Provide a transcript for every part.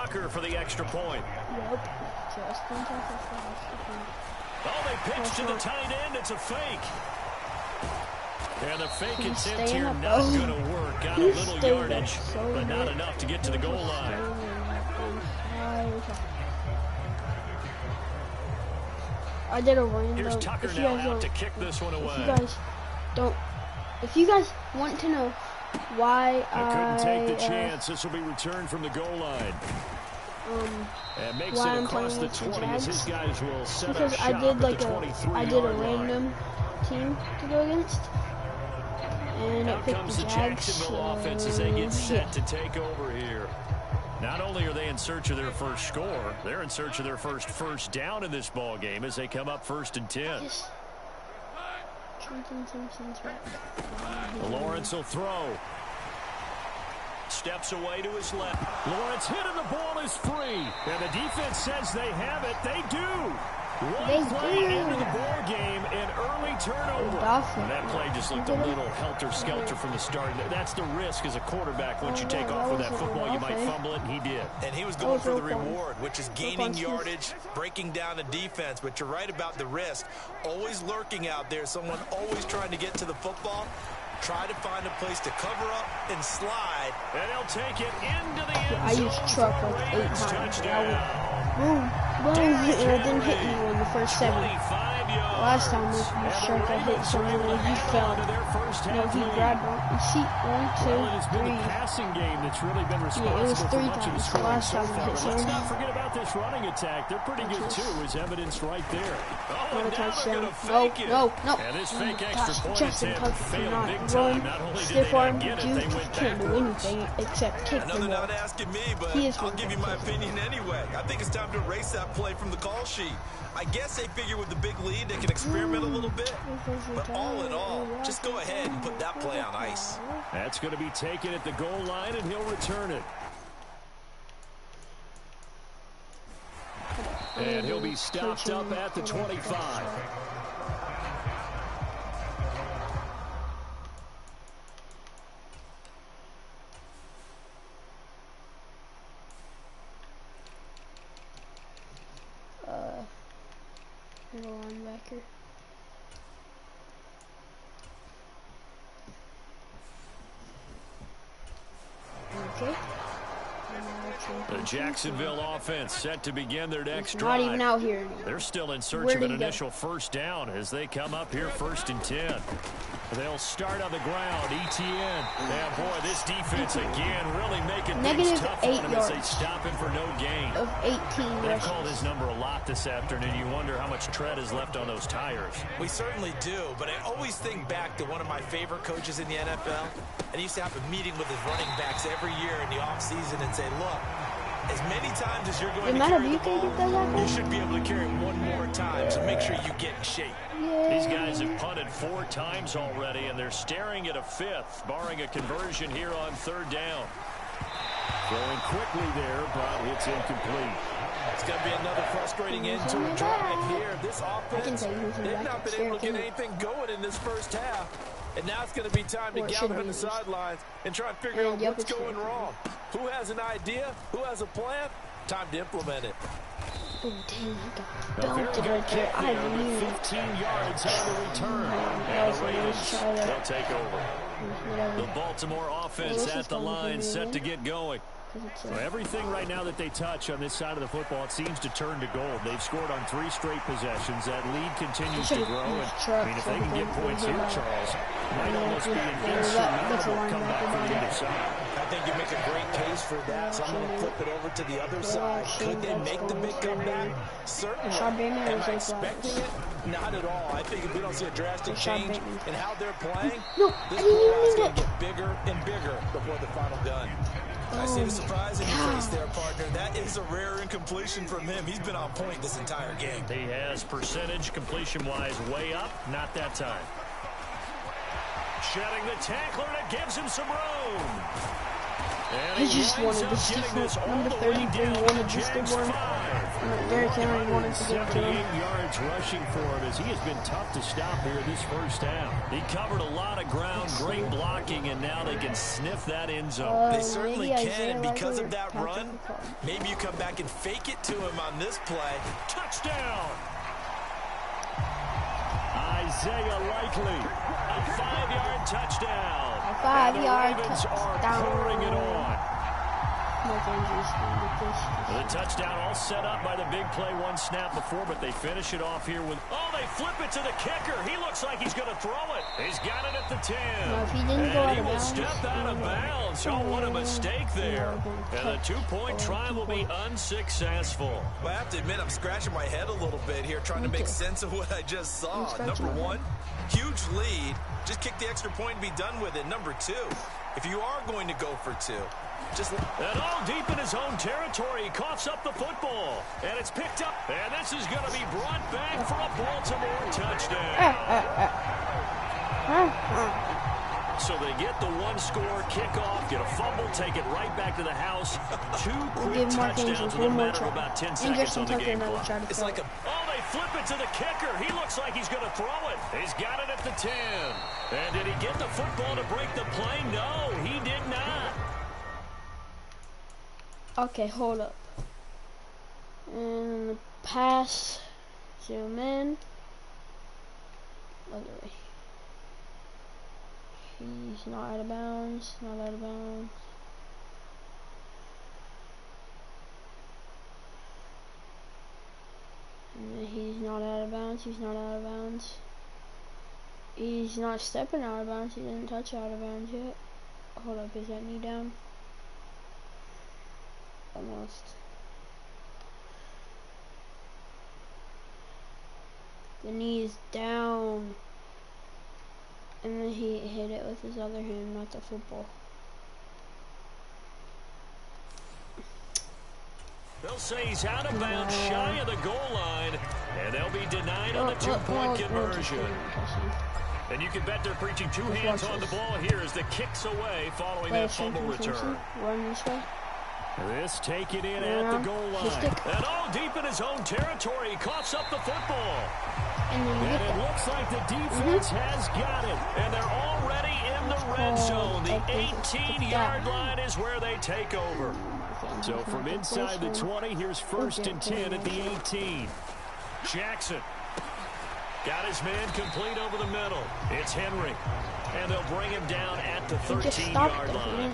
Tucker for the extra point. Yep. Justin Tucker for the extra point. Oh, they pitch to the tight end. It's a fake. And the fake attempt here not going to work. Got a little yardage, but not enough to get to the goal line. I did a random. Here's Tucker now out to kick this one away. If you guys want to know why I couldn't take the chance. This will be returned from the goal line. And makes it across the 20 as his guys will set up shop at the 23-yard line. Random team to go against. And out comes the Jacksonville offense as they get set to take over here. Not only are they in search of their first score, they're in search of their first down in this ball game as they come up 1st and 10. Lawrence will throw. Steps away to his left. Lawrence hit and the ball is free. And the defense says they have it. They do. One play into the ball game, an early turnover. And that play just looked a little helter-skelter from the start. That's the risk as a quarterback. Once you take off with that football, you might fumble it, and he did. And he was going for the reward, which is gaining yardage, breaking down a defense. But you're right about the risk. Always lurking out there, someone always trying to get to the football. Try to find a place to cover up and slide. And he'll take it into the end zone. I used truck like 8 times. Boom. It didn't hit me on the first 7. Last time this truck I hit someone and he fell. No, he grabbed one. You see, 1, 2, 3. It's been the passing game that's really been responsible it was 3 for much times. of the scoring Last time so I far. hit someone. Let's not forget about this running attack. They're pretty good too, as evidenced right there. Not a touchdown. No. And this fake extra point Justin attempt Tucker failed big cannot time. run, Not only did stiff they arm, not get it, they went can't do backwards. anything except kick I know the they're ball. not asking me, but I'll give you my opinion anyway. I think it's time to erase that play from the call sheet. I guess they figure with the big lead they can experiment a little bit. But all in all, just go ahead and put that play on ice. That's going to be taken at the goal line, and he'll return it. And he'll be stopped up at the 25. Middle linebacker. Okay. The Jacksonville offense set to begin their next Not drive. even out here anymore. They're still in search of an initial first down as they come up here 1st and 10. They'll start on the ground. ETN. And boy, this defense again really making things tough on him as they stop him for no gain. Of 18 They've called his number a lot this afternoon. You wonder how much tread is left on those tires. We certainly do, but I always think back to one of my favorite coaches in the NFL. And he used to have a meeting with his running backs every year in the offseason and say, look, as many times as you're going to carry the ball, you should be able to carry it one more time, so make sure you get in shape. These guys have punted 4 times already, and they're staring at a 5th, barring a conversion here on 3rd down. Throwing quickly there, but it's incomplete. It's going to be another frustrating end to a drive here. This offense, they've not been able to get anything going in this first half. And now it's going to be time to gather on the sidelines and try and figure out what's going wrong. Who has an idea? Who has a plan? Time to implement it. Oh, dang, he got belted right there. I knew. 15 yards on the return. And the Ravens, they'll take over. The Baltimore offense at the line, set to get going. So everything right now that they touch on this side of the football, it seems to turn to gold. They've scored on 3 straight possessions. That lead continues to grow. And, I mean, if they can get points here, Charles, it might almost be an insurmountable comeback for the other side. I think you make a great case for that, so I'm going to flip it over to the other side. Could they make the big comeback? Certainly. Am I expecting it? Not at all. I think if we don't see a drastic change in how they're playing, this blowout is going to get bigger and bigger before the final gun. I see the surprise in your face there, partner. That is a rare incompletion from him. He's been on point this entire game. He has percentage completion-wise way up. Not that time. Shedding the tackler, and it gives him some room. He just wanted to stick number 33 wanted to stick one. Derrick Henry wanted to give to him. 78 yards rushing for him as he has been tough to stop here this first half. He covered a lot of ground, great blocking, and now they can sniff that end zone. They certainly can, and because of that run, maybe you come back and fake it to him on this play. Touchdown! Isaiah Likely, a 5-yard touchdown. A 5-yard touchdown. Pouring it on. The touchdown all set up by the big play one snap before, but they finish it off here with, oh, they flip it to the kicker. He looks like he's going to throw it. He's got it at the 10. No, if he didn't go out he of will bounds, step out of bounds. Oh, what a mistake there. And the two-point try will be unsuccessful. Well, I have to admit, I'm scratching my head a little bit here, trying to make sense of what I just saw. Number one, huge lead. Just kick the extra point and be done with it. Number two, if you are going to go for two, just... And all deep in his own territory, he coughs up the football. And it's picked up. And this is going to be brought back for a Baltimore touchdown. So they get the one-score kickoff, get a fumble, take it right back to the house. Two quick touchdowns in a matter of about 10 seconds on the game clock. It's like a... Oh, they flip it to the kicker. He looks like he's going to throw it. He's got it at the 10. And did he get the football to break the play? No, he did not. Okay, hold up. And the pass, zoom in. Other way. He's not out of bounds, not out of bounds. And then he's not out of bounds, he's not out of bounds. He's not stepping out of bounds, he didn't touch out of bounds yet. Hold up, is that knee down? Almost. The knee is down. And then he hit it with his other hand, not the football. They'll say he's out of bounds, shy of the goal line, and they'll be denied on the two-point conversion. And you can bet they're preaching two hands on the ball here as the kick's away following that fumble return. Run this way. This taken in at the goal line. And all deep in his own territory, he coughs up the football. And it looks like the defense has got it. And they're already in the red zone. The 18-yard line is where they take over. So from inside the 20, here's 1st and 10 at the 18. Jackson got his man complete over the middle. It's Henry. And they'll bring him down at the 13-yard line.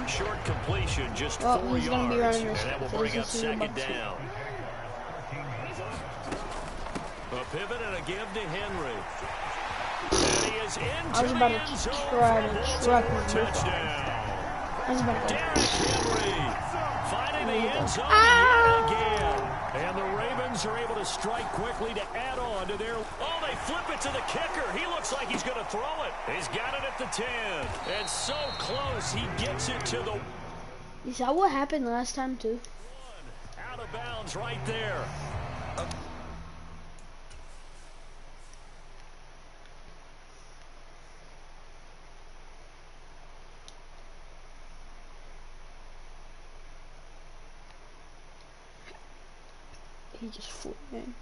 Short completion, just 4 yards. And that will bring up 2nd down. A pivot and a give to Henry. And he is into the end zone for a Baltimore touchdown. Derrick Henry finding the end zone yet again. And the Ravens are able to strike quickly to add on to their... Oh, they flip it to the kicker. He looks like he's going to throw it. He's got it at the 10. And so close, he gets it to the... Is that what happened last time, too? Out of bounds right there. He just flew in.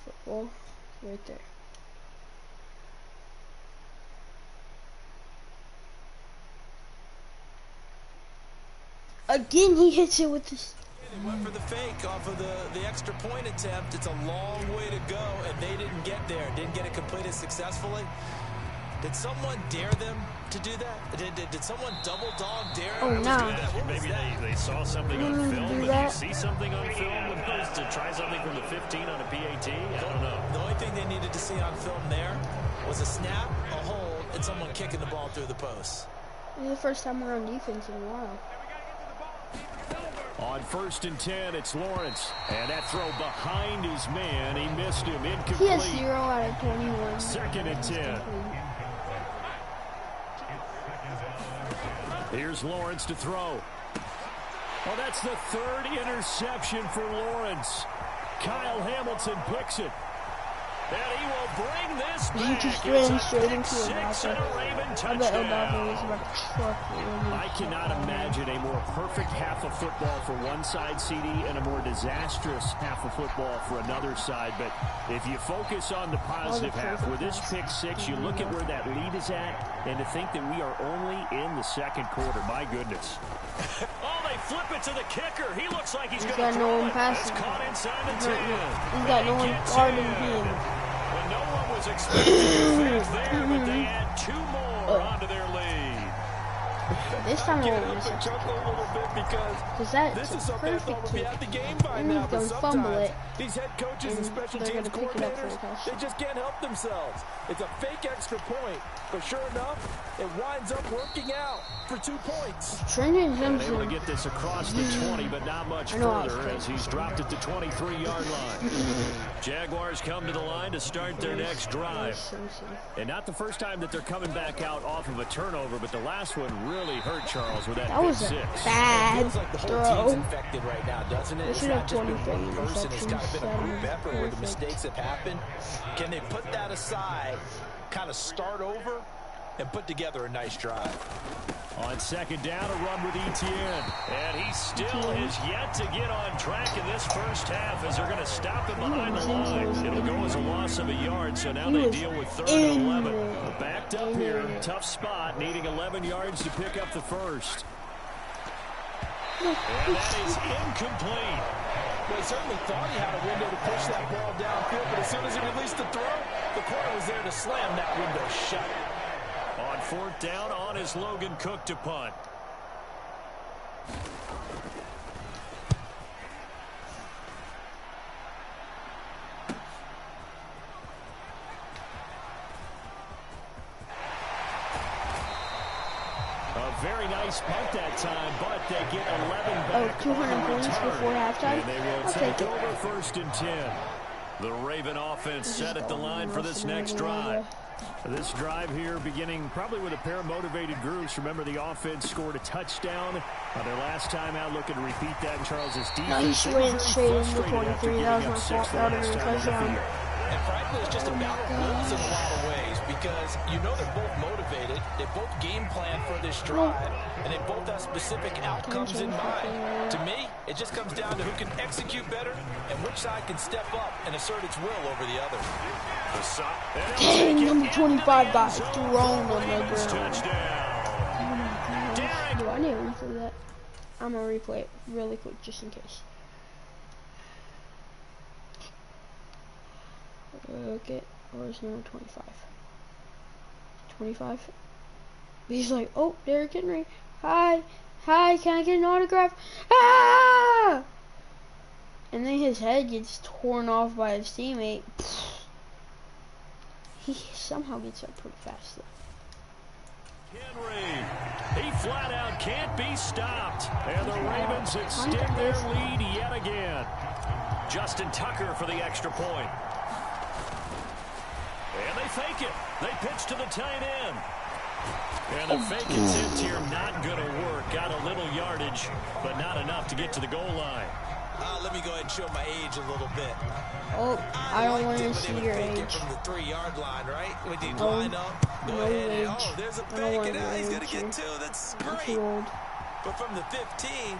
Football, right there. Again, he hits it with this. They went for the fake off of the extra point attempt. It's a long way to go, and they didn't get there. Didn't get it completed successfully. Did someone dare them to do that? Did someone double dog dare them to do that? Maybe they saw something on film. Did you see something on film with those to try something from the 15 on a PAT? I don't know. The only thing they needed to see on film there was a snap, a hold, and someone kicking the ball through the post. This is the first time we're on defense in a while. On 1st and 10, it's Lawrence. And that throw behind his man. He missed him. Incomplete. He has 0 out of 21. 2nd and 10. Here's Lawrence to throw. Oh, that's the 3rd interception for Lawrence. Kyle Hamilton picks it. And he will bring this back. He just ran straight into a backer. I bet Odabo was about to truck it. I cannot imagine a more perfect half of football for one side, CD, and a more disastrous half of football for another side. But if you focus on the positive half, with this pick six, you look at where that lead is at, and to think that we are only in the second quarter. My goodness. Oh, they flip it to the kicker. He looks like he's going to throw no one it. passing. It's caught inside the 10. He's got no one guarding him. When no one was expecting the fifth there, but they add two more onto their lead. This time I won't miss it. Chuckle a little bit because that's this is a something I thought perfect would be kick. out the game by now. But Fumble it. sometimes these head coaches and special they're teams gonna pick it up for a coordinators, touchdown. they just can't help themselves. It's a fake extra point, but sure enough, it winds up working out for 2 points. Trenton Able to Simpson. get this across the 20, but not much further as he's dropped it to 23-yard line. Jaguars come to the line to start their next drive. And not the first time that they're coming back out off of a turnover, but the last one really hurt Charles with that pick six. Bad Feels like the whole throw. team's infected right now, doesn't it? It's not just been one person. It's kind of been a group effort where the mistakes have happened. Can they put that aside, kind of start over, and put together a nice drive? On second down, a run with Etienne. And he still is yet to get on track in this first half as they're going to stop him behind the line. It'll go as a loss of a yard, so now they deal with 3rd and 11. Backed up here, tough spot, needing 11 yards to pick up the first. And that is incomplete. Well, he certainly thought he had a window to push that ball downfield, but as soon as he released the throw, the corner was there to slam that window shut. On 4th down, on is Logan Cook to punt. A very nice punt that time, but they get 11 back. 200 points before halftime. And they will take over 1st and 10. The Raven offense set at the line for this next drive. This drive here beginning probably with a pair of motivated groups. Remember, the offense scored a touchdown on their last time out, looking to repeat that in Charles's defense. No, he ran straight into 23. That was my fault. That would have been a touchdown. And frankly, it's just about rules in a lot of ways because you know they're both motivated. They both game plan for this drive, and they both have specific outcomes in mind. To me, it just comes down to who can execute better and which side can step up and assert its will over the other. Dang, number 25 got thrown on the ground. Do I need to replay that? I'm going to replay it really quick just in case. Okay, where's number 25? 25? He's like, oh, Derrick Henry. Hi, can I get an autograph? Ah! And then his head gets torn off by his teammate. He somehow gets up pretty fast though. Henry, he flat out can't be stopped. And the Ravens extend their lead yet again. Justin Tucker for the extra point. And they fake it. They pitch to the tight end. And the fake attempt here not going to work. Got a little yardage, but not enough to get to the goal line. Let me go ahead and show my age a little bit. Oh, I don't want to see your age. From the 3-yard line, right? When you line up, go ahead. And, oh, there's a fake, and now he's going to get 2. That's great. But from the 15.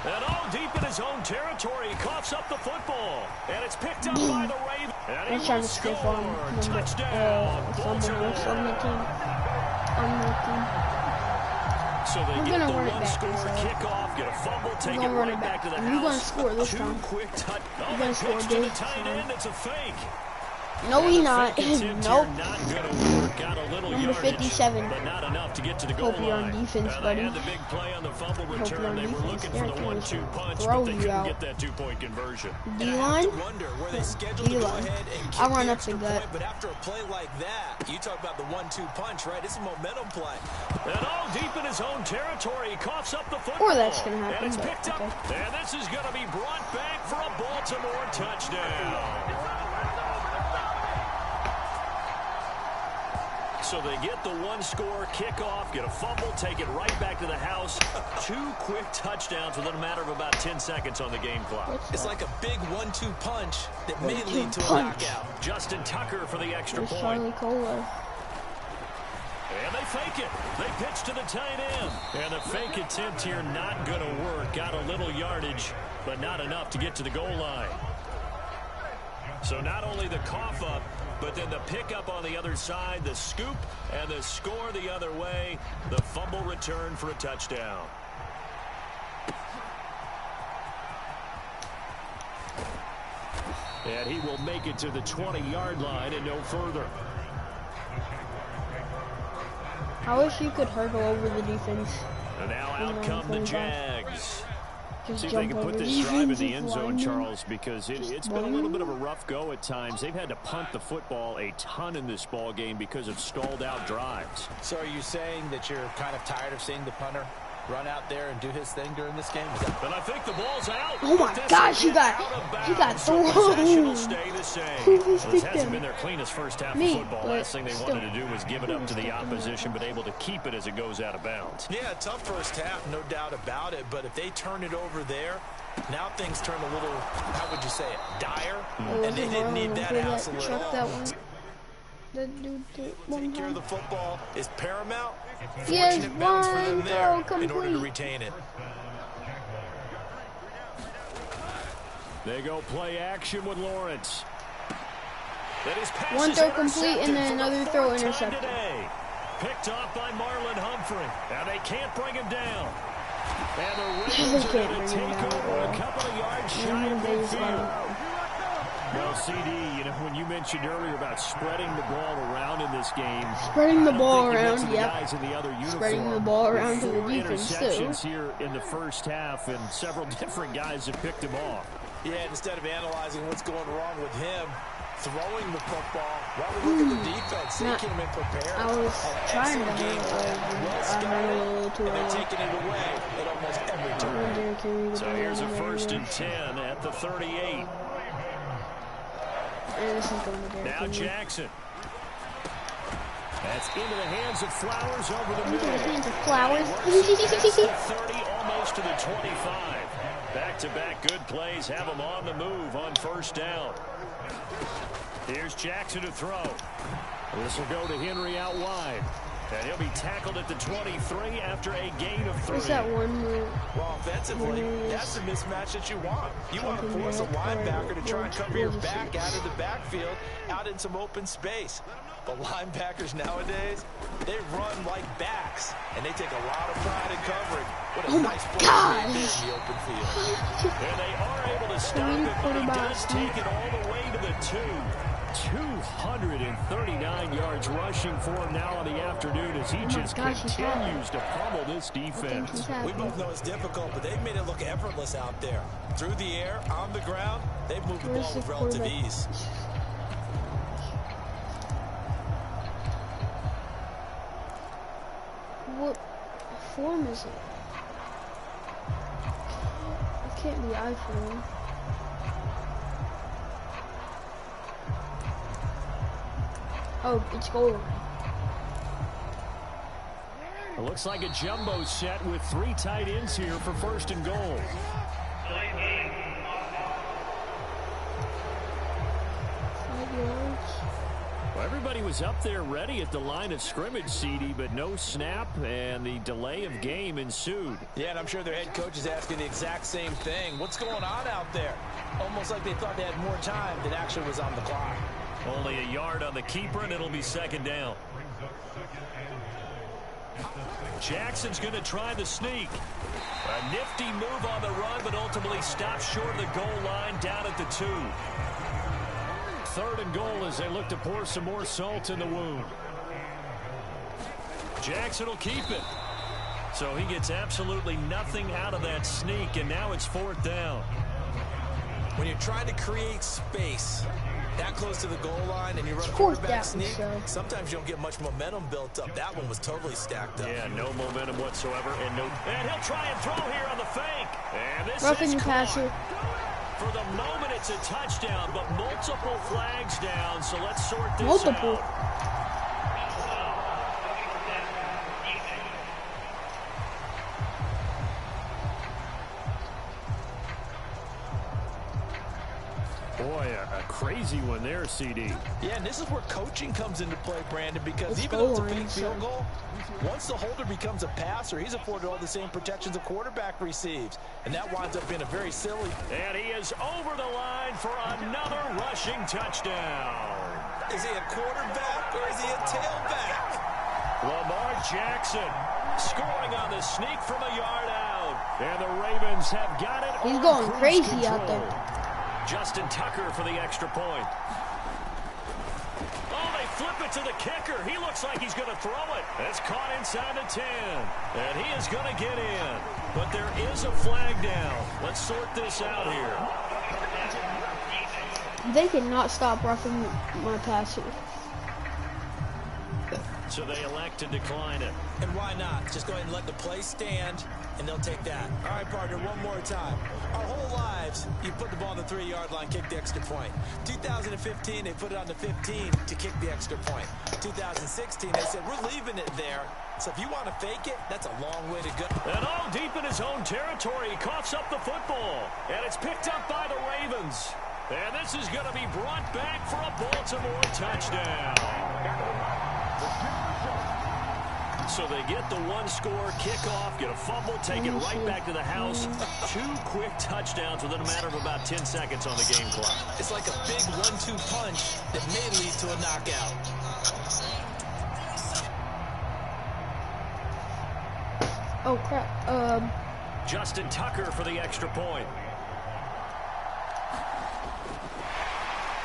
And deep in his own territory, he coughs up the football. And it's picked up by the Ravens. And I'm trying to stiff on touchdown. So they get the one-score kickoff, get a fumble, take it right back to the house. We're going to score this time. We're going to score this time. It's a fake. No, he's not. Nope. Not gonna work. Got a little Number 57. But not enough to get to the goal Hope you're on line. defense, buddy. They had the big play on the fumble return. They were looking for the 1-2 punch, throw but they you couldn't out. get that 2-point conversion. D-line? D-line. I'll run up the gut. But after a play like that, you talk about the 1-2 punch, right? It's a momentum play. And deep in his own territory, he coughs up the football. Or that's going to happen. And it's picked up. And this is going to be brought back for a Baltimore touchdown. So they get the one-score kickoff, get a fumble, take it right back to the house. 2 quick touchdowns within a matter of about 10 seconds on the game clock. It's like a big 1-2 punch that may lead to a knockout. Justin Tucker for the extra point. Charlie Kohler. And they fake it. They pitch to the tight end. And the fake attempt here not going to work. Got a little yardage, but not enough to get to the goal line. So not only the cough up, but then the pickup on the other side, the scoop, and the score the other way. The fumble return for a touchdown. And he will make it to the 20-yard line and no further. I wish you could hurdle over the defense. And now out come the Jags. Just see if they can put this drive in the end zone, Charles, because it's been a little bit of a rough go at times. They've had to punt the football a ton in this ball game because of stalled out drives. So are you saying that you're kind of tired of seeing the punter run out there and do his thing during this game? But I think the ball's out. Oh my gosh, he got thrown. Stay the same. This hasn't been their cleanest first half of football. Last thing they wanted to do was give it up to the opposition, but able to keep it as it goes out of bounds. Yeah, tough first half, no doubt about it. But if they turn it over there, now things turn a little, how would you say it, dire? And they didn't need that hassle at all. Taking care of the football is paramount. Yes, Fortunate bounce for them there complete. in order to retain it. They go play action with Lawrence. One throw complete and then another throw intercepted. Picked off by Marlon Humphrey. Now they can't bring him down. And the Ravens are going to take over a couple of yards shy of midfield. Well, CD, you know, when you mentioned earlier about spreading the ball around in this game. Spreading the ball around, guys in the other uniform. Spreading the ball around to the defense, too. Interceptions here in the first half, and several different guys have picked him off. Yeah, instead of analyzing what's going wrong with him, throwing the football, while we look at the defense, they came in prepared. I was trying to game plan, well scouted, and they're taking it away at almost every turn. So here's a 1st and 10 at the 38. Now Jackson. That's into the hands of Flowers over the middle. Into the hands of Flowers. 30, almost to the 25. Back-to-back good plays have them on the move on 1st down. Here's Jackson to throw. This will go to Henry out wide. And he'll be tackled at the 23 after a gain of 3. What's that one? Well, offensively, that's the mismatch that you want. You want to force a linebacker to try and cover your back out of the backfield, out in some open space. But linebackers nowadays, they run like backs, and they take a lot of pride in covering. What a nice play in the open field. And they are able to stop it, but he does take it all the way to the 2. 239 yards rushing for him now on the afternoon as he just continues to pummel this defense. We both know it's difficult, but they've made it look effortless out there. Through the air, on the ground, they've moved the ball with relative ease. What form is it? It can't be iPhone. Oh, it's goal line. It looks like a jumbo set with 3 tight ends here for 1st and goal. Well, everybody was up there ready at the line of scrimmage, CD, but no snap, and the delay of game ensued. Yeah, and I'm sure their head coach is asking the exact same thing. What's going on out there? Almost like they thought they had more time than actually was on the clock. Only a yard on the keeper, and it'll be 2nd down. Jackson's going to try the sneak. A nifty move on the run, but ultimately stopped short of the goal line down at the 2. 3rd and goal as they look to pour some more salt in the wound. Jackson will keep it. So he gets absolutely nothing out of that sneak, and now it's 4th down. When you're trying to create space that close to the goal line and you run a quarterback sneak, sometimes you don't get much momentum built up. That one was totally stacked up. Yeah, no momentum whatsoever. And he'll try and throw here on the fake. And this roughing is passer. For the moment, it's a touchdown, but multiple flags down. So let's sort this out. Boy, a crazy one there, CD. Yeah, and this is where coaching comes into play, Brandon, because even though it's a fake field goal, once the holder becomes a passer, he's afforded all the same protections a quarterback receives. And that winds up being a very silly. And he is over the line for another rushing touchdown. Is he a quarterback or is he a tailback? Lamar Jackson scoring on the sneak from a yard out. And the Ravens have got it. He's going crazy out there. Justin Tucker for the extra point. Oh, they flip it to the kicker. He looks like he's going to throw it. It's caught inside the 10. And he is going to get in. But there is a flag down. Let's sort this out here. They cannot stop roughing my passer. So they elect to decline it. And why not? Just go ahead and let the play stand, and they'll take that. All right, partner, one more time. Our whole lives, you put the ball on the 3-yard line, kick the extra point. 2015, they put it on the 15 to kick the extra point. 2016, they said, we're leaving it there. So if you want to fake it, that's a long way to go. And all deep in his own territory, he coughs up the football. And it's picked up by the Ravens. And this is going to be brought back for a Baltimore touchdown. So they get the one-score kickoff, get a fumble, take it right back to the house. 2 quick touchdowns within a matter of about 10 seconds on the game clock. It's like a big 1-2 punch that may lead to a knockout. Oh, crap. Justin Tucker for the extra point.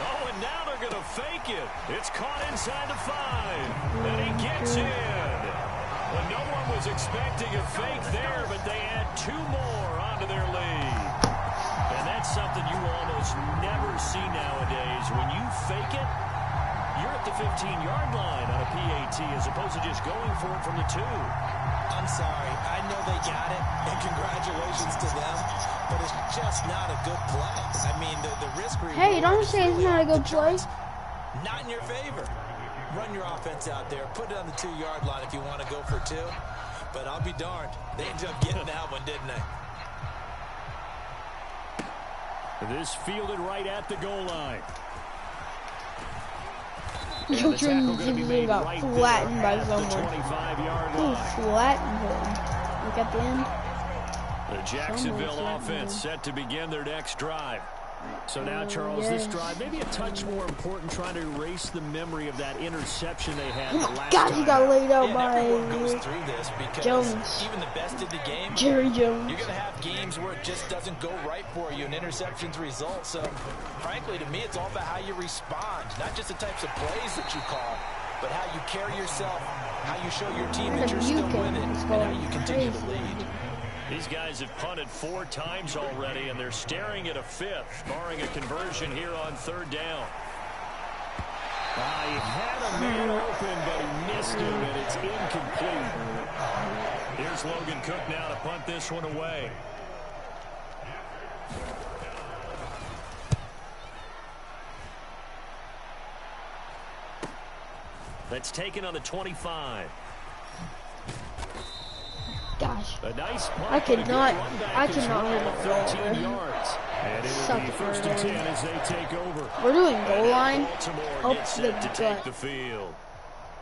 Oh, and now they're going to fake it. It's caught inside the 5. And he gets in. Well, no one was expecting a fake there, but they add 2 more onto their lead. And that's something you almost never see nowadays. When you fake it, you're at the 15-yard line on a PAT as opposed to just going for it from the 2. I'm sorry. I know they got it, and congratulations to them, but it's just not a good play. I mean, the risk reward. Hey, don't say it's not a good play. Not in your favor. Run your offense out there. Put it on the 2-yard line if you want to go for 2. But I'll be darned. They ended up getting that one, didn't they? This fielded right at the goal line. Joe Jordan just got right flattened by someone. The 25-yard Who line. flattened him? Look at the end. The Jacksonville offense set to begin their next drive. So now, Charles, this drive maybe a touch more important, trying to erase the memory of that interception they had the last God, time. he got laid out by Jones. Even the best in the game, Jerry Jones. You're going to have games where it just doesn't go right for you, and interceptions result. So, frankly, to me, it's all about how you respond, not just the types of plays that you call, but how you carry yourself, how you show your team that you're still with it, and how you continue to lead. These guys have punted 4 times already, and they're staring at a 5th, barring a conversion here on 3rd down. He had a man open, but he missed him, and it's incomplete. Here's Logan Cook now to punt this one away. That's taken on the 25. Gosh, A nice punt, I cannot well, hit it 13 yards. And it'll be 1st and 10 as they take over. We're doing goal line. Baltimore gets set to take the field.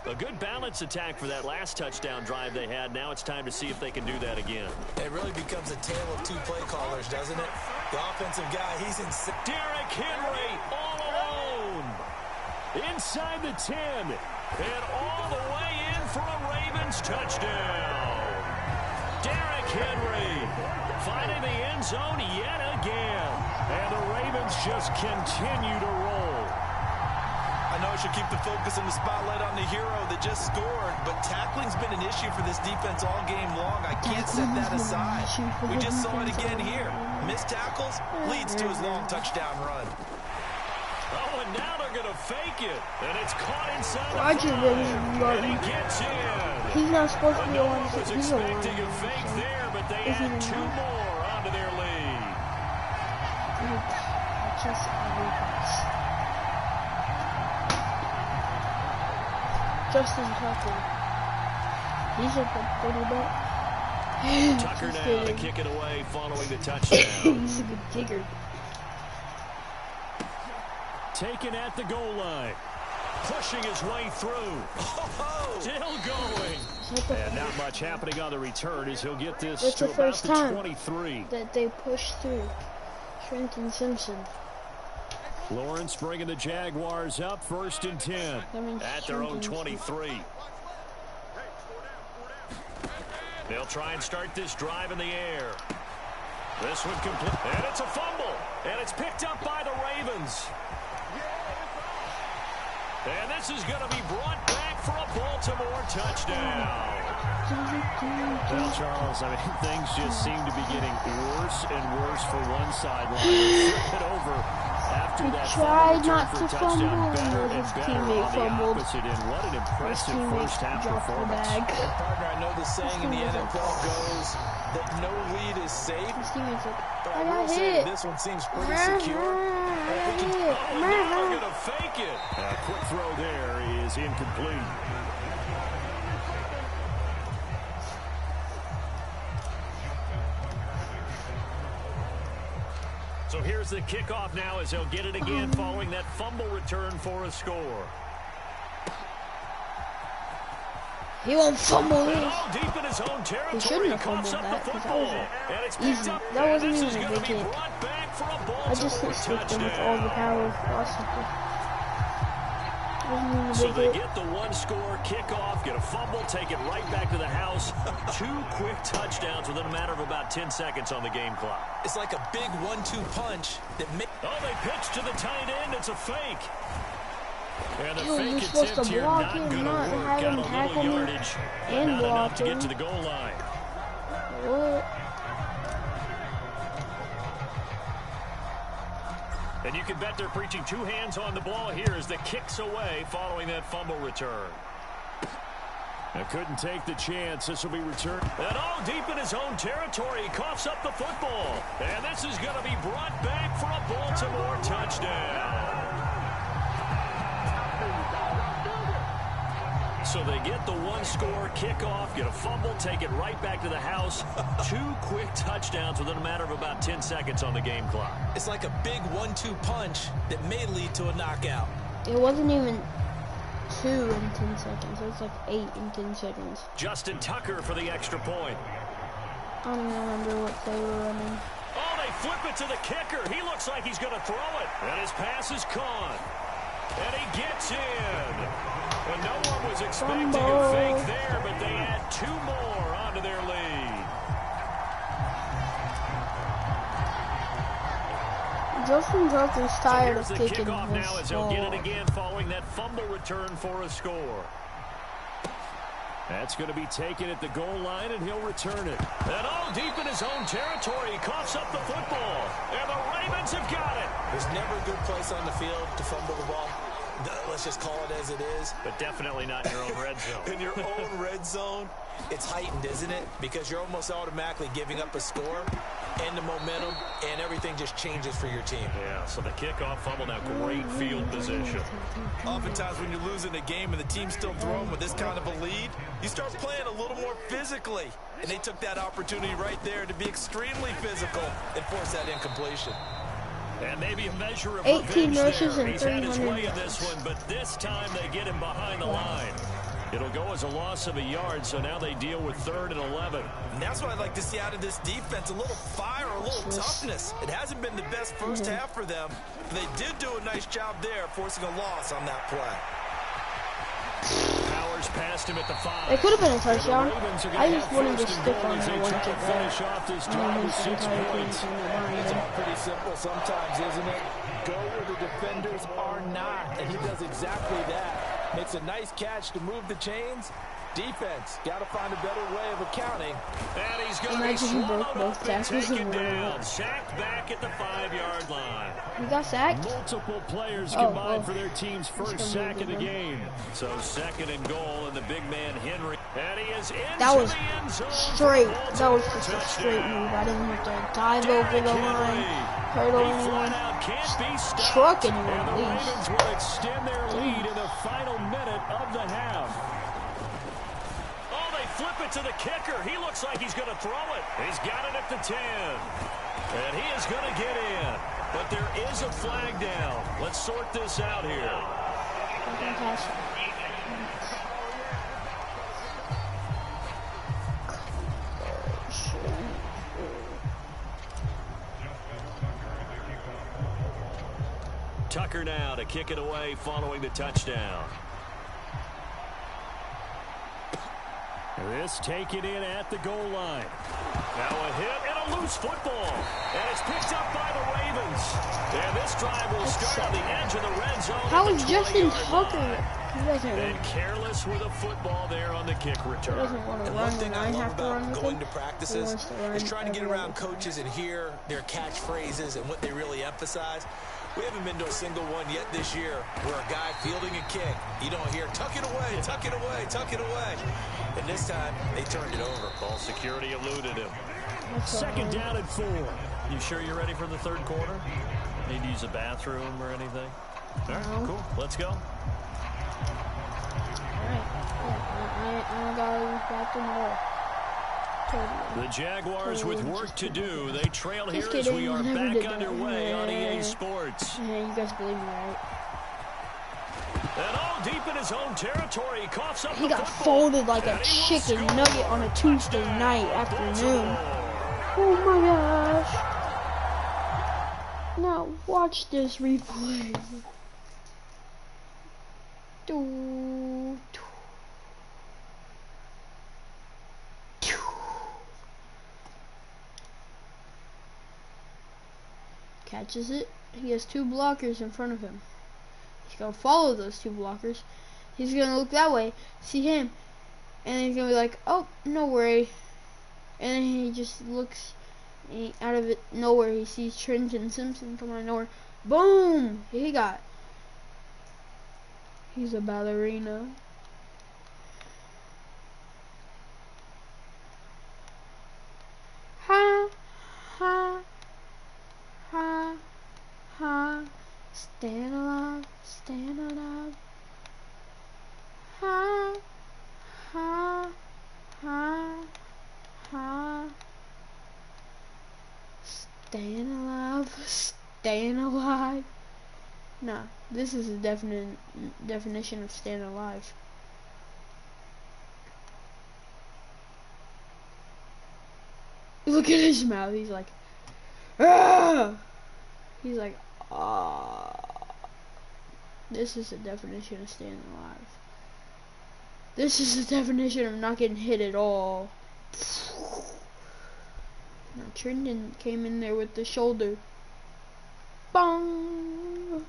A good balance attack for that last touchdown drive they had. Now it's time to see if they can do that again. It really becomes a tale of 2 play callers, doesn't it? The offensive guy, he's in. Derrick Henry all alone. Inside the 10. And all the way in for a Ravens touchdown. Derrick Henry finding the end zone yet again. And the Ravens just continue to roll. I know I should keep the focus and the spotlight on the hero that just scored, but tackling's been an issue for this defense all game long. I can't set that aside. We just saw it again here. Missed tackles leads to his long touchdown run. Oh, and now they're going to fake it. And it's caught inside the 5. And he gets in. He's not supposed to be No on. one was He's a expecting a fake there, but they add 2 more onto their lead. Just Justin Tucker. He's a good quarterback. Tucker now to kick it away following the touchdown. He's a good kicker. Taken at the goal line. Pushing his way through. Still going. And not much happening on the return as he'll get this it's to the about first the time 23. that they push through. Trenton Simpson. Lawrence bringing the Jaguars up 1st and 10 at their own 23. They'll try and start this drive in the air. This one complete. And it's a fumble. And it's picked up by the Ravens. And this is going to be brought back for a Baltimore touchdown. Well, Charles, I mean, things just seem to be getting worse and worse for one sideline. Flip it over after that tried not for to a touchdown. fumble, Better and and his better teammate on the fumbled. opposite end. What an impressive first half performance. Partner, I know the saying in the NFL goes that no lead is safe. His teammate's like, But I I will got say hit. this one seems pretty secure. Now they're going to fake it. A quick throw there is incomplete. So here's the kickoff now as they'll get it again following that fumble return for a score. He won't fumble this. Deep in his own territory. He shouldn't have fumbled that because that was easy. That wasn't even a big hit. I just hit him with all the power possible. So they get the one-score kickoff, get a fumble, take it right back to the house. 2 quick touchdowns within a matter of about 10 seconds on the game clock. It's like a big 1-2 punch that makes. Oh, they pitch to the tight end. It's a fake. And the You're fake supposed attempt to here block not him, going to not work. have him Got a tackle little me yardage, and not enough to block get to him. the goal line. What? And you can bet they're preaching 2 hands on the ball here as the kick's away following that fumble return. Now couldn't take the chance. This will be returned. And deep in his own territory. He coughs up the football. And this is going to be brought back for a Baltimore touchdown. So they get the one-score kickoff, get a fumble, take it right back to the house. 2 quick touchdowns within a matter of about 10 seconds on the game clock. It's like a big 1-2 punch that may lead to a knockout. It wasn't even 2 in 10 seconds. It was like 8 in 10 seconds. Justin Tucker for the extra point. I don't even remember what they were running. Oh, they flip it to the kicker. He looks like he's going to throw it. And his pass is caught. And he gets in. And no one was expecting a fake there, but they add 2 more onto their lead. Justin Tucker's tired of kicking the kickoff now as ball. he'll get it again following that fumble return for a score. That's going to be taken at the goal line, and he'll return it. And deep in his own territory, he coughs up the football. And the Ravens have got it. There's never a good place on the field to fumble the ball. Let's just call it as it is. But definitely not in your own red zone. In your own red zone, it's heightened, isn't it? Because you're almost automatically giving up a score and the momentum, and everything just changes for your team. Yeah, so the kickoff fumble now, great field position. Oftentimes when you're losing a game and the team's still throwing with this kind of a lead, you start playing a little more physically. And they took that opportunity right there to be extremely physical and force that incompletion. And maybe a measure of 18 rushes there. and He's had his 300 way in this one, but this time they get him behind the line. It'll go as a loss of a yard, so now they deal with 3rd and 11. And that's what I'd like to see out of this defense, a little fire, a little toughness. It hasn't been the best first half for them. They did do a nice job there, forcing a loss on that play. Powers passed him at the 5. It could have been a touchdown. I just wanted to first and stick goal on as that they one try to kick. finish off this drive with 6 points. It's all pretty simple sometimes, isn't it? Go where the defenders are not, and he does exactly that. Makes a nice catch to move the chains. Defense, got to find a better way of accounting. And he's going to be swallowed up and taken down. Sacked back at the 5-yard line. He got sacked? Multiple players combined for their team's first sack of the game. So 2nd and goal, and the big man Henry. And he is in. That was the end zone. straight. That was just a straight move. I didn't have to dive over the line, hurdle anyone, truck anyone And at the least. Ravens will extend their lead in the final minute of the half. Oh, they flip it to the kicker. He looks like he's going to throw it. He's got it at the 10. And he is going to get in. But there is a flag down. Let's sort this out here. Tucker now to kick it away following the touchdown. This taken in at the goal line. Now a hit and a loose football. And it's picked up by the Ravens. And this drive will start on the edge of the red zone. How is Justin Tucker? He doesn't and careless with a football there on the kick return. He doesn't want to run. One thing I love about going to practices is trying to get around coaches and hear their catchphrases and what they really emphasize. We haven't been to a single one yet this year where a guy fielding a kick, you don't hear, tuck it away, tuck it away, tuck it away. And this time, they turned it over. Ball security eluded him. Second down and 4. You sure you're ready for the third quarter? Need to use a bathroom or anything? All right, cool. Let's go. All right. Yeah, I got to back in the The Jaguars with work to do. They trail here as we are back underway on EA Sports. Yeah, you guys believe me, right? And all deep in his own territory, he coughs up the got football. folded like a chicken nugget on a Tuesday night afternoon. Oh my gosh. Now watch this replay. Catches it. He has 2 blockers in front of him. He's going to follow those 2 blockers. He's going to look that way, see him, and then he's going to be like, oh, no worry. And then he just looks out of it nowhere. He sees Trenton Simpson come out of nowhere. Boom! He's a ballerina. Ha! Ha! Ha, ha, stand alive, stand alive. Ha, ha, ha, ha. Staying alive, staying alive. Nah, this is a definition of staying alive. Look at his mouth, he's like, ah! He's like, ah. This is the definition of staying alive. This is the definition of not getting hit at all. Now Trenton came in there with the shoulder. Bong!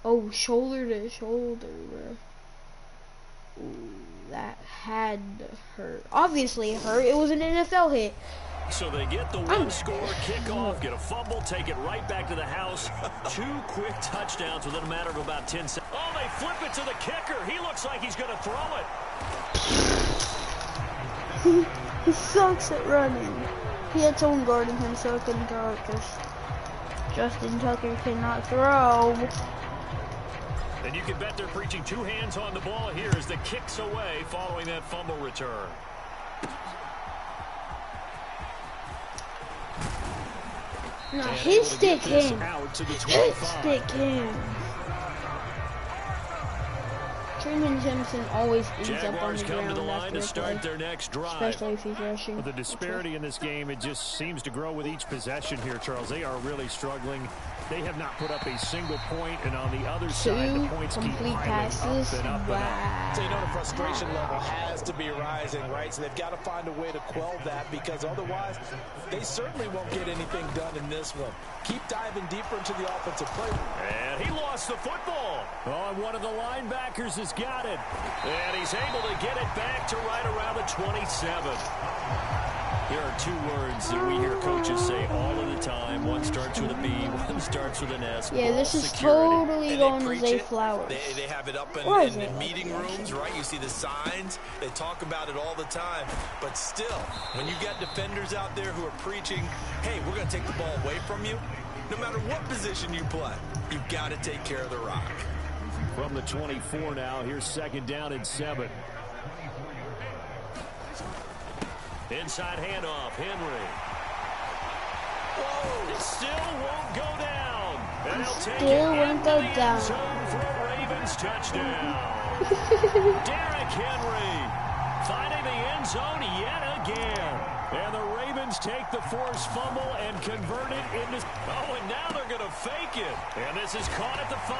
Oh, shoulder to shoulder, bro. Ooh, that had to hurt. Obviously it hurt. It was an NFL hit. So they get the one-score kickoff, get a fumble, take it right back to the house. 2 quick touchdowns within a matter of about 10 seconds. Oh, they flip it to the kicker. He looks like he's going to throw it. He sucks at running. He had someone guarding him, so it couldn't throw it because Justin Tucker cannot throw. And you can bet they're preaching 2 hands on the ball here as the kick's away following that fumble return. No, his stick him. His stick him. Trenton Simpson always ends up on the ground after to start their next drive. Especially if he's rushing. Well, the disparity in this game, it just seems to grow with each possession here, Charles. They are really struggling. They have not put up a single point, and on the other side, the points keep piling up and up. Wow. So, you know, the frustration level has to be rising, right? So they've got to find a way to quell that, because otherwise they certainly won't get anything done in this one. Keep diving deeper into the offensive play. And he lost the football. Oh, and one of the linebackers has got it. And he's able to get it back to right around the 27. There are 2 words that we hear coaches say all of the time. One starts with a B, one starts with an S. Yeah, this is totally going to Zay Flowers. They have it up in meeting rooms, right? You see the signs. They talk about it all the time. But still, when you got defenders out there who are preaching, hey, we're going to take the ball away from you, no matter what position you play, you've got to take care of the rock. From the 24 now, here's 2nd down and 7. Inside handoff, Henry. Whoa, It still won't go down. And he'll take Still it won't go down. For a Ravens touchdown. Derrick Henry finding the end zone yet again. And the Ravens take the forced fumble and convert it into... Oh, and now they're going to fake it. And this is caught at the 5.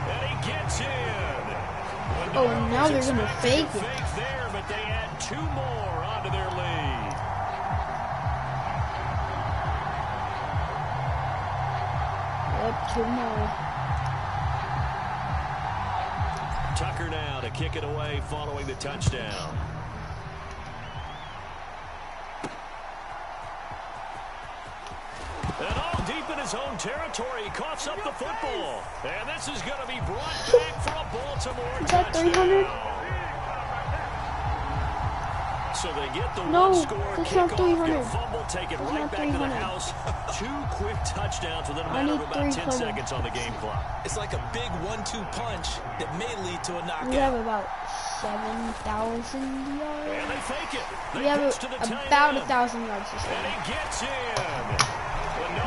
And he gets in. Oh, and now they're going to fake it. Fake there, but they add 2 more onto their lead. Yep, 2 more. Tucker now to kick it away following the touchdown. And all deep in his own territory, he coughs up the football. And this is going to be brought back for a Baltimore touchdown. Is that 300? So they get the No, one-score that's not 300. kickoff, fumble, take it That's right not back to the 300. house. 2 quick touchdowns within a I matter of need about 10 300. seconds on the game clock. It's like a big 1-2 punch that may lead to a knockout. We have about 7,000 yards. And they fake it. They We have pitch to the tight about end. 1,000 yards this And game. he gets in.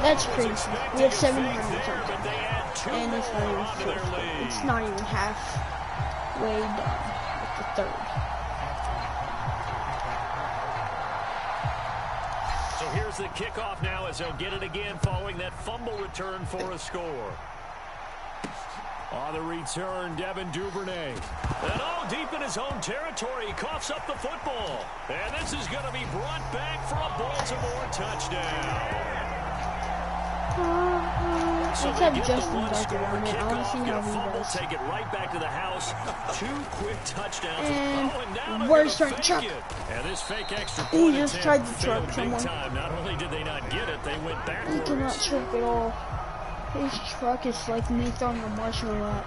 That's crazy. We have 700 there, something. but they add 2 And it's not more even onto their full. lead. It's not even halfway done with the third. So here's the kickoff now as they'll get it again following that fumble return for a score. On the return, Devin Duvernay. And all deep in his own territory, he coughs up the football. And this is going to be brought back for a Baltimore touchdown. Let's have Justin Tucker on it. I want to see how he does. Take it right back to the house. 2 quick touchdowns. And now where's that truck? And this fake extra He point just tried to truck someone. Not only did they not get it, they went backwards. He cannot truck at all. His truck is like me throwing a marshmallow at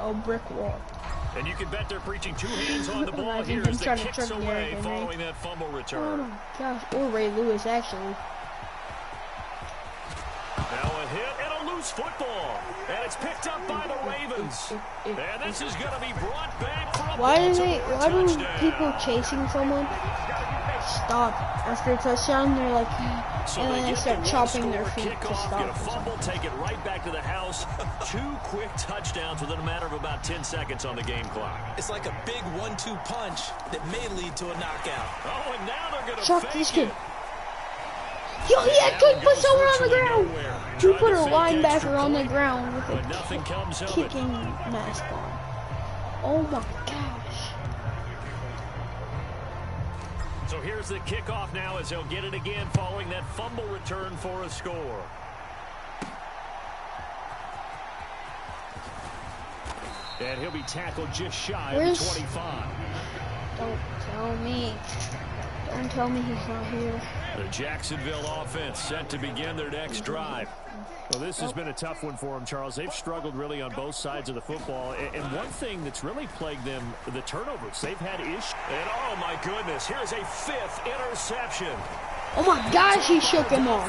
a brick wall. And you can bet they're preaching 2 hands on the ball Imagine here him as the trying to kicks truck away Derrick Henry. following that fumble Oh return. my gosh. Or Ray Lewis, actually. Now a hit and a loose football. And it's picked up by the Ravens. And this is going to be brought back for a Why do touchdown. people chasing someone stop after a touchdown? They're like, So and then they get start the chopping their one-score feet to kickoff, stop get a or fumble, something. take it right back to the house. 2 quick touchdowns within a matter of about 10 seconds on the game clock. It's like a big 1-2 punch that may lead to a knockout. Oh, and now they're going to Chuck fake this kid. it. Yo, he actually put someone on the virtually ground. nowhere. He Tried put to a fake linebacker extra on the point, ground with but nothing comes a of it. kicking mask on. Oh my gosh. So here's the kickoff now as they'll get it again following that fumble return for a score. And he'll be tackled just shy of the 25. Don't tell me. Don't tell me he's not here. The Jacksonville offense set to begin their next drive. Well, this has been a tough one for them, Charles. They've struggled really on both sides of the football. And one thing that's really plagued them, the turnovers. They've had issues. And, oh, my goodness, here's a 5th interception. Oh my gosh, he shook him off.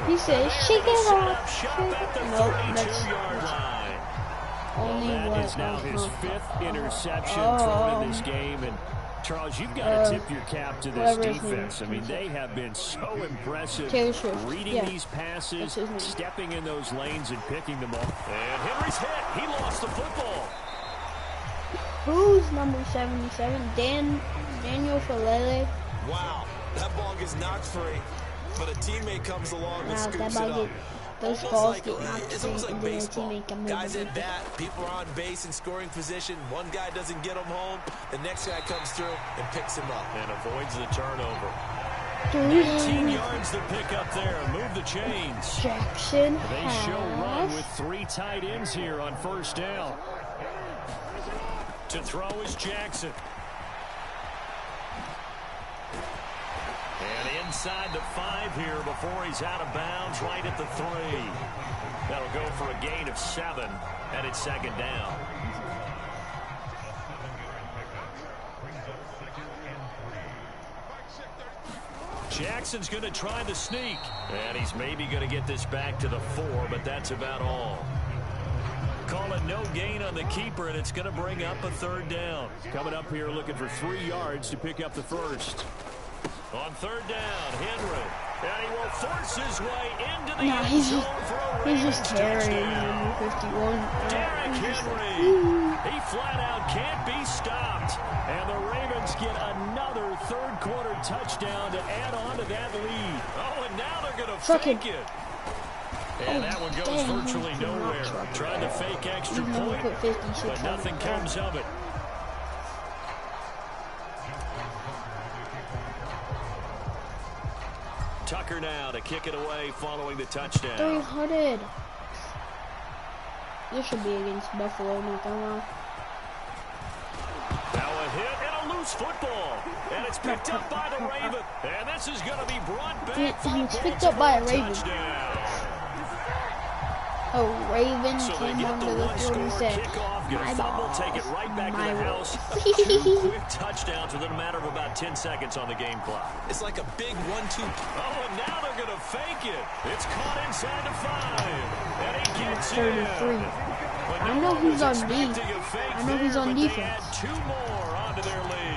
He said, shake it off. Nope, that's only That is now his 5th interception thrown in this game. And Charles, you've got to tip your cap to this defense. I mean, they have been so impressive reading these passes, stepping in those lanes and picking them off. And Henry's hit. He lost the football. Who's number 77? Daniel Falele. Wow, that ball gets knocked free, but a teammate comes along and scoops it up. Those balls get knocked free and then a teammate comes in. Guys at bat, people are on base in scoring position. One guy doesn't get him home. The next guy comes through and picks him up. And avoids the turnover. 19 yards to pick up there. Move the chains. Jackson They show run with 3 tight ends here on first down. To throw is Jackson. And inside the 5 here before he's out of bounds, right at the 3. That'll go for a gain of 7, and it's 2nd down. Jackson's going to try the sneak. And he's maybe going to get this back to the 4, but that's about all. Call it no gain on the keeper, and it's going to bring up a 3rd down. Coming up here looking for 3 yards to pick up the first. On 3rd down, Henry. And he will force his way into the Nah, he's just carrying number 51. Derrick Henry. He flat out can't be stopped. And the Ravens get another third-quarter touchdown to add on to that lead. Oh, and now they're going to fake it. And that one goes virtually nowhere. Trying to fake extra point, but nothing comes of it. Tucker now to kick it away following the touchdown. 300. This should be against Buffalo, not gonna lie. Now a hit and a loose football. And it's picked up by the Raven. And this is going to be brought back. It's picked up by a Raven. Oh, Raven came onto the field and said, my ball, take it right back my to the house. 2 quick touchdowns within a matter of about 10 seconds on the game clock. It's like a big 1-2. Oh, and now they're going to fake it. It's caught inside the 5. And he gets 33. it. I know he's on D. I know he's on defense. They add 2 more onto their lead.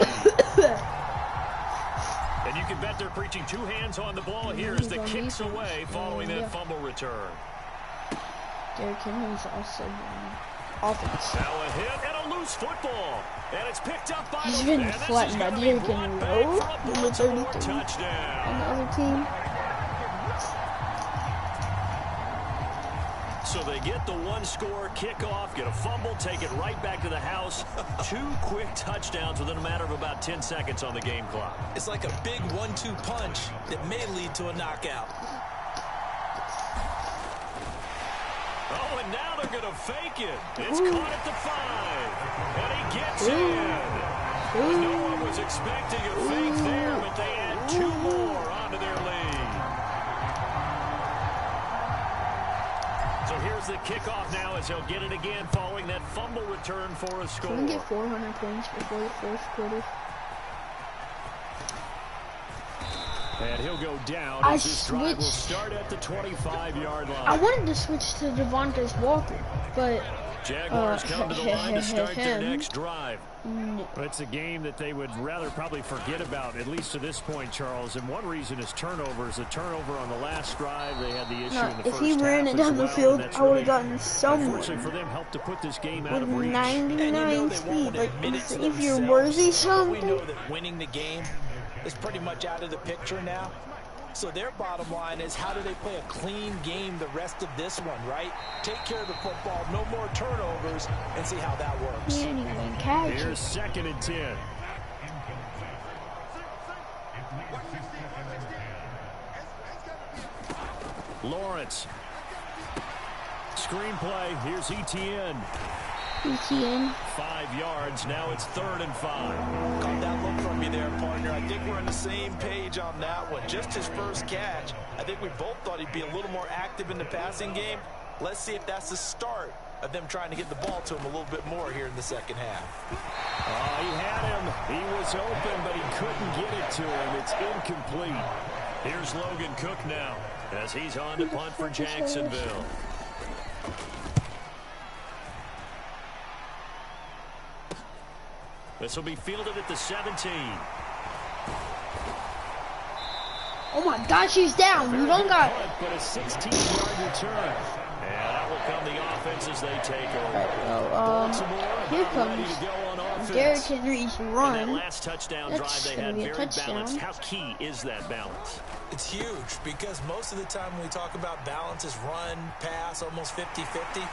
And you can bet they're preaching 2 hands on the ball here as the kicks away following that fumble return. Derrick Henry's also offense. Now a hit and a loose football. And it's picked up by He's been flattened by Derrick Henry. Number 33 on the other team. So they get the 1-score kickoff, get a fumble, take it right back to the house. 2 quick touchdowns within a matter of about 10 seconds on the game clock. It's like a big 1-2 punch that may lead to a knockout. Oh, and now they're going to fake it. It's caught at the 5. And he gets in. No one was expecting a fake there, but they add 2 more onto their lead. So here's the kickoff now as he'll get it again following that fumble return for a score. Can we get 400 points before the fourth quarter? And he'll go down as this drive will start at the 25-yard line. I wanted to switch to Devontae Walker, but Jaguars come to the line to start their next drive. But it's a game that they would rather probably forget about, at least to this point, Charles. And one reason is turnovers. A turnover on the last drive. They had the issue in the first half. If he ran it down the field, I would have gotten someone. Unfortunately for them, helped to put this game out of reach. 99 speed. Like, if you're worthy something. We know that winning the game is pretty much out of the picture now. So their bottom line is, how do they play a clean game the rest of this one, right? Take care of the football, no more turnovers, and see how that works. Here's 2nd and 10. Lawrence. Screenplay. Here's Etienne. 5 yards. Now it's 3rd and 5. Caught that look from you there, partner. I think we're on the same page on that one. Just his first catch. I think we both thought he'd be a little more active in the passing game. Let's see if that's the start of them trying to get the ball to him a little bit more here in the second half. He had him. He was open, but he couldn't get it to him. It's incomplete. Here's Logan Cook now as he's on to punt for Jacksonville. This will be fielded at the 17. Oh my gosh, he's down. You don't got it. But a 16-yard return. And that will come the offense as they take over. Here comes Derrick Henry's run. And that last touchdown drive they had very balanced. How key is that balance? It's huge because most of the time when we talk about balance is run, pass, almost 50-50.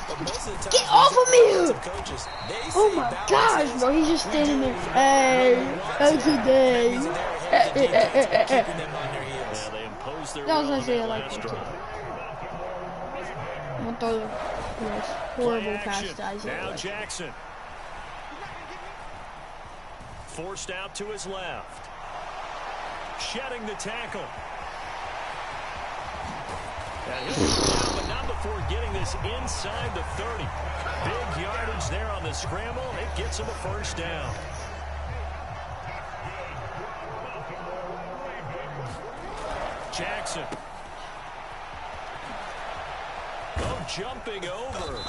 But most of the time, get off of me! Coaches, oh my gosh, bro, he's just standing there. Hey, that's a day. That was actually I like that too. I'm gonna throw the horrible pass to Isaiah. Now Jackson. Forced out to his left. Shedding the tackle. And he'll go down, but not before getting this inside the 30. Big yardage there on the scramble. It gets him a first down. Jackson. Oh, jumping over.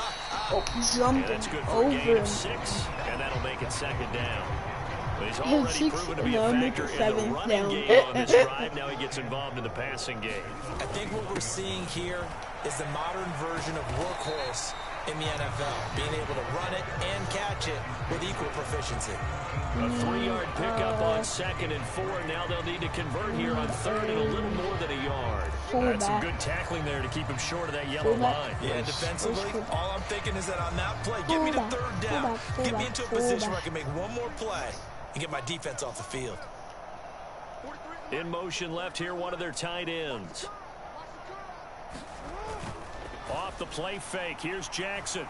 Jumping that's good for a gain of 6, and that'll make it 2nd down. He's already proven to be a factor in the running game on this drive. Now he gets involved in the passing game. I think what we're seeing here is the modern version of workhorse in the NFL, being able to run it and catch it with equal proficiency. A 3-yard pickup on 2nd and 4. Now they'll need to convert here on 3rd and a little more than a yard. That's some good tackling there to keep him short of that yellow line. Yeah, defensively, all I'm thinking is that on that play, get me to 3rd down. Get me into a position where I can make one more play and get my defense off the field. In motion left here, one of their tight ends. Off the play fake. Here's Jackson.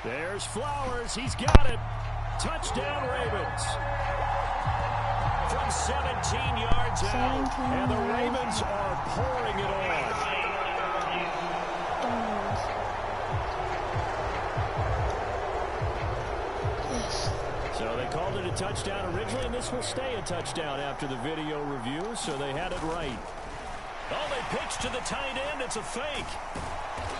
There's Flowers. He's got it. Touchdown, Ravens. From 17 yards out. And the Ravens are pouring it on. So they called it a touchdown originally, and this will stay a touchdown after the video review, so they had it right. Oh, they pitched to the tight end. It's a fake.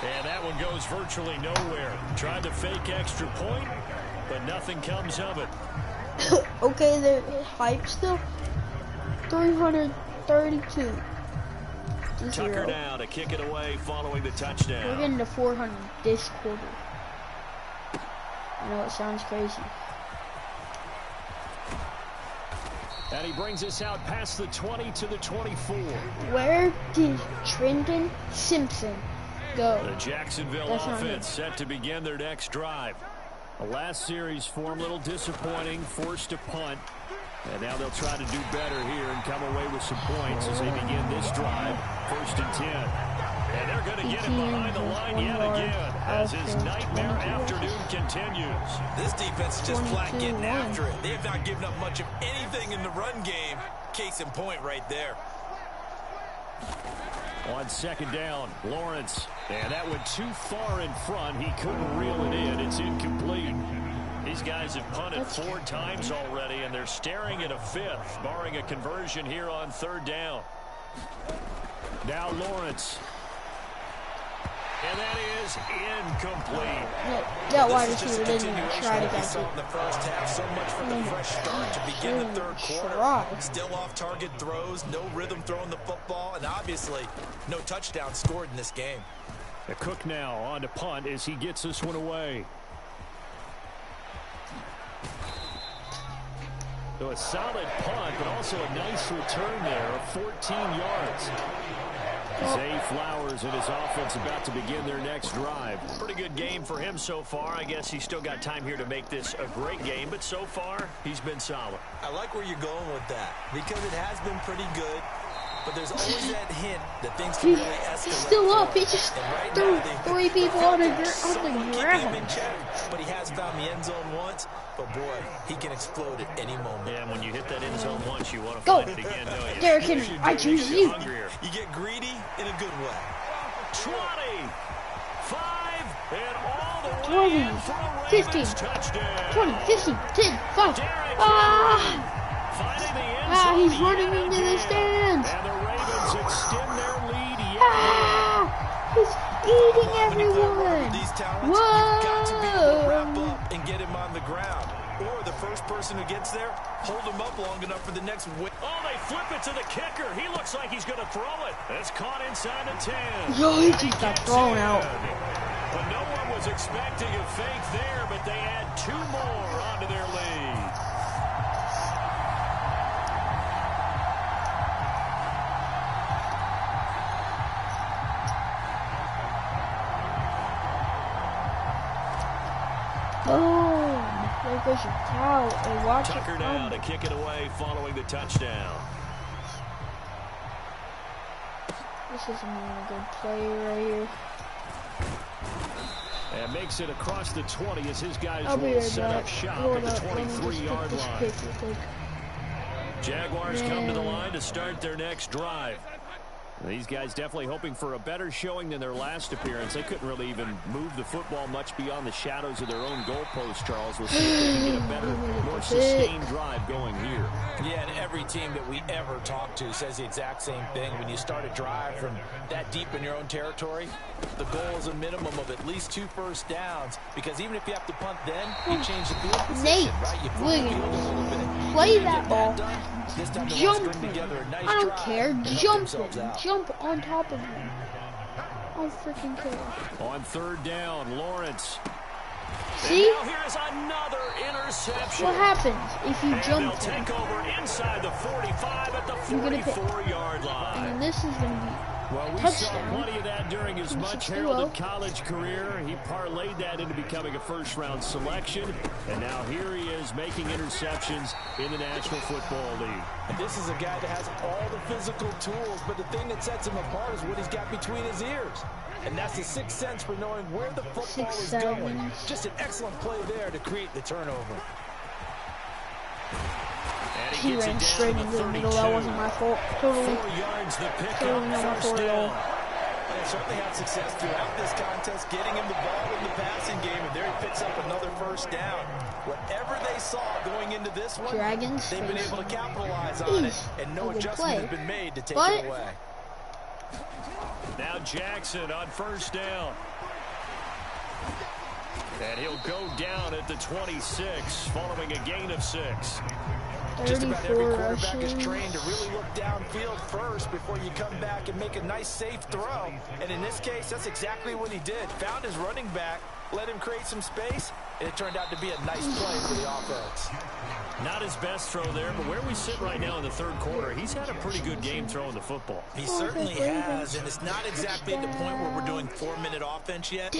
And that one goes virtually nowhere. Tried to fake extra point, but nothing comes of it. Okay, they're hype still. 332. Tucker now to kick it away following the touchdown. We're getting to 400 this quarter. I know it sounds crazy. And he brings us out past the 20 to the 24. Where did Trenton Simpson go? The Jacksonville offense set to begin their next drive. The last series for him, a little disappointing, forced to punt. And now they'll try to do better here and come away with some points as they begin this drive. 1st and 10. And they're going to get him behind the line yet again as his nightmare afternoon continues. This defense is just flat getting after it. They have not given up much of anything in the run game. Case in point right there. On 2nd down, Lawrence. And that went too far in front. He couldn't reel it in. It's incomplete. These guys have punted 4 times already, and they're staring at a 5th, barring a conversion here on 3rd down. Now Lawrence. And that is incomplete. That wide receiver didn't even try to get it. In the first half, so much for the fresh start to begin the 3rd quarter. Still off target throws, no rhythm throwing the football, and obviously no touchdown scored in this game. Cook now on to punt as he gets this one away. So a solid punt, but also a nice return there of 14 yards. Zay Flowers and his offense about to begin their next drive. Pretty good game for him so far. I guess he's still got time here to make this a great game, but so far, he's been solid. I like where you're going with that because it has been pretty good, but there's always that hint that things can really escalate. He's still up. He just threw 3 people on the ground. But he has found the end zone once. But boy, he can explode at any moment. Yeah, and when you hit that end zone once, you want to find it again, don't you? Derrick Henry, I choose you. You get greedy in a good way. 20, 5, and all the way 20, in for a 15, Ravens touchdown. 20, 15, 10, 5. Finding the end zone He's running into the stands. And the Ravens extend their lead yet. He's eating everyone. Whoa. You've got to be able to wrap up and get him on the ground. Or the first person who gets there, hold him up long enough for the next win. Oh, they flip it to the kicker. He looks like he's going to throw it. It's caught inside the 10. Yo, he just got thrown out. But no one was expecting a fake there, but they add 2 more onto their lead. There's your towel and watch Tucker now to kick it away following the touchdown. This is a good play right here. And makes it across the 20 as his guys will right set up shop at the 23-yard line. Jaguars come to the line to start their next drive. These guys definitely hoping for a better showing than their last appearance. They couldn't really even move the football much beyond the shadows of their own goalpost, Charles. We'll see if they can get a better, more sustained drive going here. Yeah, and every team that we ever talk to says the exact same thing. When you start a drive from that deep in your own territory, the goal is a minimum of at least 2 first downs, because even if you have to punt then, you change the field position, right? You flip the field a little bit. Play that ball. Jump it. I don't care. Jump it. Jump on top of him. I don't freaking care. On 3rd down, Lawrence. See? And now here's another interception. What happens if you jump it? They'll take over inside the 45 at the 44-yard line. And this is going to be well, we saw plenty of that during his much-heralded college career. He parlayed that into becoming a first-round selection. And now here he is making interceptions in the National Football League. And this is a guy that has all the physical tools, but the thing that sets him apart is what he's got between his ears. And that's the sixth sense for knowing where the football is going. Just an excellent play there to create the turnover. He ran straight into the middle. That wasn't my fault. Totally. 4 yards the pick totally not my fault at all. They certainly had success throughout this contest, getting him the ball in the passing game, and there he picks up another first down. Whatever they saw going into this one, they've been able to capitalize on it, and no adjustment has been made to take it away. Now Jackson on 1st down. And he'll go down at the 26, following a gain of 6. Just about every quarterback is trained to really look downfield first before you come back and make a nice, safe throw. And in this case, that's exactly what he did. Found his running back, let him create some space, and it turned out to be a nice play for the offense. Not his best throw there, but where we sit right now in the 3rd quarter, he's had a pretty good game throwing the football. He certainly has, and it's not exactly at the point where we're doing 4-minute offense yet,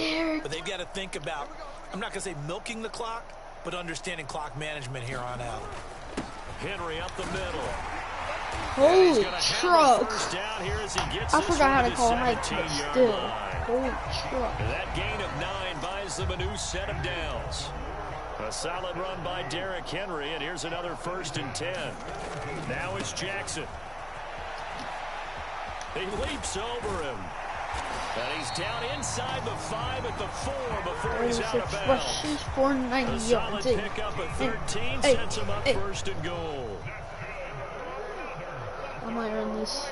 but they've got to think about, I'm not going to say milking the clock, but understanding clock management here on out. Henry up the middle. Holy truck. I forgot how to call height, but still. Holy truck. That gain of 9 buys them a new set of downs. A solid run by Derrick Henry, and here's another 1st and 10. Now it's Jackson. He leaps over him. And he's down inside the 5 at the 4 before he's out of bounds. 490 yards. A solid pickup at 13 sets him up 1st and goal. I might run this.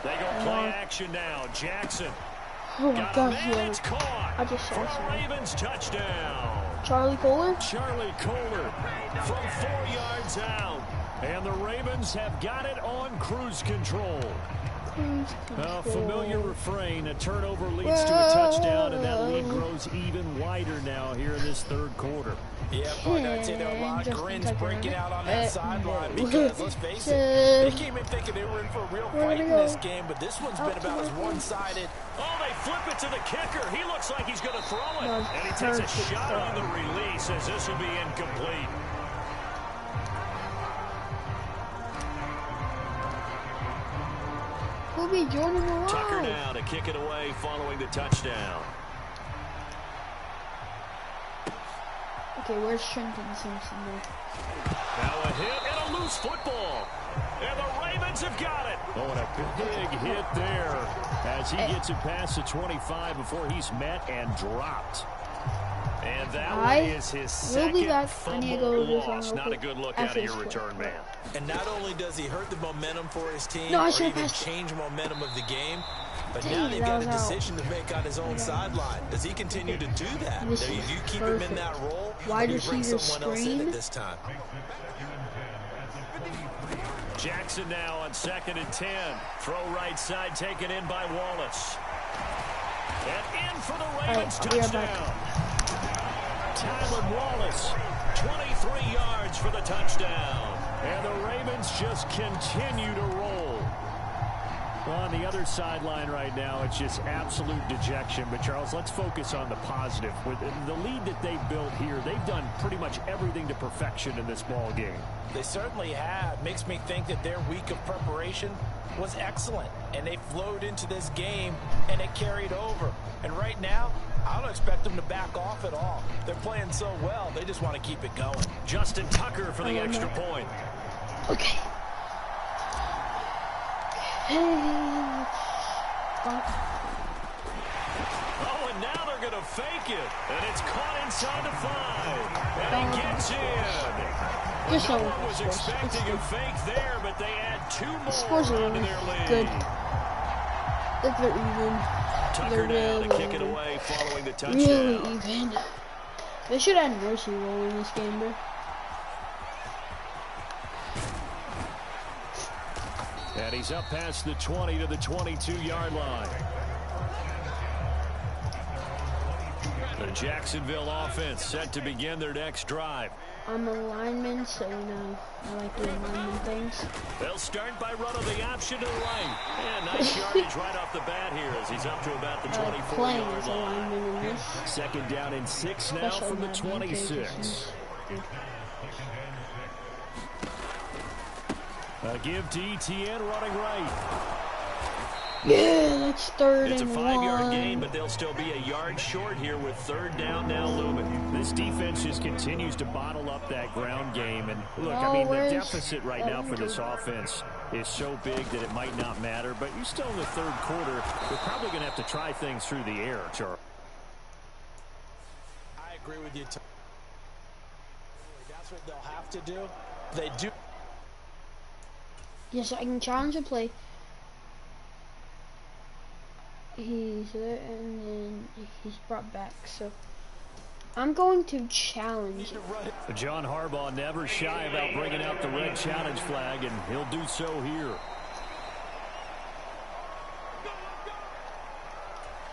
They go play action now. Jackson. Oh my gosh, it's caught. I just saw for a Ravens touchdown. Charlie Kohler? Charlie Kohler from 4 yards out. And the Ravens have got it on cruise control. A familiar refrain. A turnover leads to a touchdown, and that lead grows even wider now here in this 3rd quarter. Yeah, but I'd say there are a lot of grins breaking out on that sideline because, let's face it, they came in thinking they were in for a real fight in this game, but this one's been about as one-sided. Oh, they flip it to the kicker. He looks like he's going to throw it. And he takes a shot on the release as this will be incomplete. We'll be joining the line. Tucker now to kick it away following the touchdown. Okay, where's Trenton Simpson there? Now a hit and a loose football. And the Ravens have got it. Oh, and a big hit there as he gets it past the 25 before he's met and dropped. And that one is his second fumble loss. Not a good look out of your return man. And not only does he hurt the momentum for his team or even change momentum of the game, but now they've got a decision to make on his own sideline. Does he continue to do that? Do you keep him in that role, or do you bring someone else in at this time? Jackson now on 2nd and 10. Throw right side taken in by Wallace. And in for the Ravens touchdown. Tylan Wallace, 23 yards for the touchdown. And the Ravens just continue to roll. Well, on the other sideline right now, it's just absolute dejection. But, Charles, let's focus on the positive. With the lead that they've built here, they've done pretty much everything to perfection in this ball game. They certainly have. Makes me think that their week of preparation was excellent. And they flowed into this game, and it carried over. And right now, I don't expect them to back off at all. They're playing so well, they just want to keep it going. Justin Tucker for the extra point. Okay. Oh, and now they're going to fake it. And it's caught inside the 5. And he gets in. Just no one was expecting a fake there, but they add 2 more into their lead. Good. If they're even. Tucker now to kick it away following the touchdown. Really even. They should have mercy roll in this game, bro. And he's up past the 20 to the 22-yard line. The Jacksonville offense set to begin their next drive. I'm a lineman, so you know I like doing lineman things. They'll start by running the option to the right. And nice yardage right off the bat here as he's up to about the 24-yard line. In this. Second down and 6 now from the 26. A give to Etienne running right. Yeah, that's third it's and 1. It's a 5-yard gain, but they'll still be a yard short here with third down now looming. This defense just continues to bottle up that ground game. And look, I mean, the deficit right now for this offense is so big that it might not matter. But you're still in the third quarter. You're probably going to have to try things through the air, Charles. I agree with you. That's what they'll have to do. They do. Yes, I can challenge a play. He's there and then he's brought back, so I'm going to challenge. John Harbaugh never shy about bringing out the red challenge flag, and he'll do so here.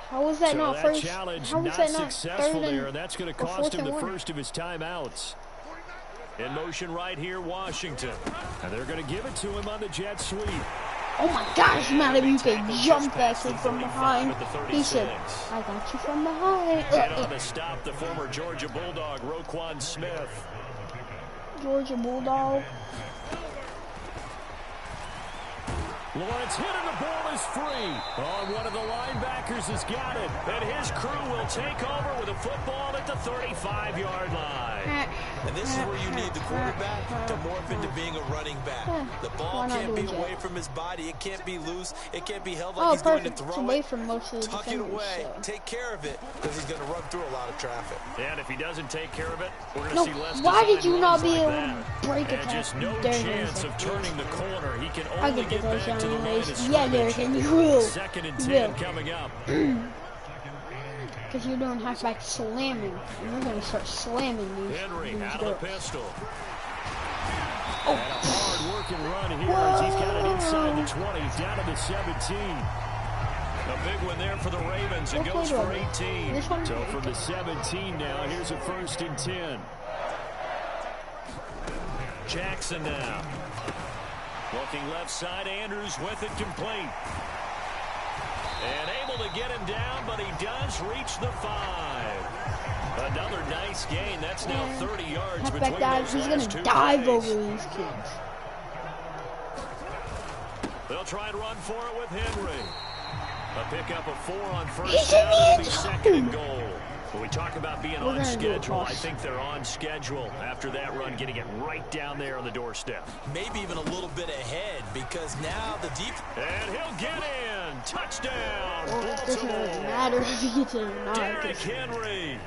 How was that so not that first? Challenge How was not that not successful third there, and that's going to cost him the 1? first of his timeouts. In motion right here, Washington. And they're going to give it to him on the jet sweep. Oh my gosh, Matt, you can jump that kid from behind. He said, I got you from behind. And on the stop, the former Georgia Bulldog, Roquan Smith. Georgia Bulldog. Lawrence hit and the ball is free. Oh, one of the linebackers has got it. And his crew will take over with a football at the 35-yard line. And this is where you need the quarterback to morph into being a running back. The ball can't be away from his body. It can't be loose. It can't be held like he's going to throw it's away from most of the Tuck defenders, it away. so. Take care of it because he's going to run through a lot of traffic. And if he doesn't take care of it, we're going to see less. Why did you not be able to break a tackle? Just no chance of turning the corner. He can only get back to the line of scrimmage. Yeah, Derek, and you will. Second and 10 coming up. Because you're doing halfback slamming, and we're going to start slamming these. Henry out of the pistol. Oh. And a hard-working run here as he's got it inside the 20, down to the 17. A big one there for the Ravens. It goes for 18. So from the 17 now, here's a 1st and 10. Jackson now. Looking left side, Andrews with it complete. And able to get him down, but he does reach the 5. Another nice gain. That's now 30 yards between those He's going to dive plays. Over these kids. They'll try and run for it with Henry. A pickup of 4 on first down. It'll be second and goal. When we talk about being on schedule, I think they're on schedule after that run, getting it right down there on the doorstep. Maybe even a little bit ahead because now the deep. And he'll get in. Touchdown. Well, it doesn't really matter if he gets in or not. Derrick Henry.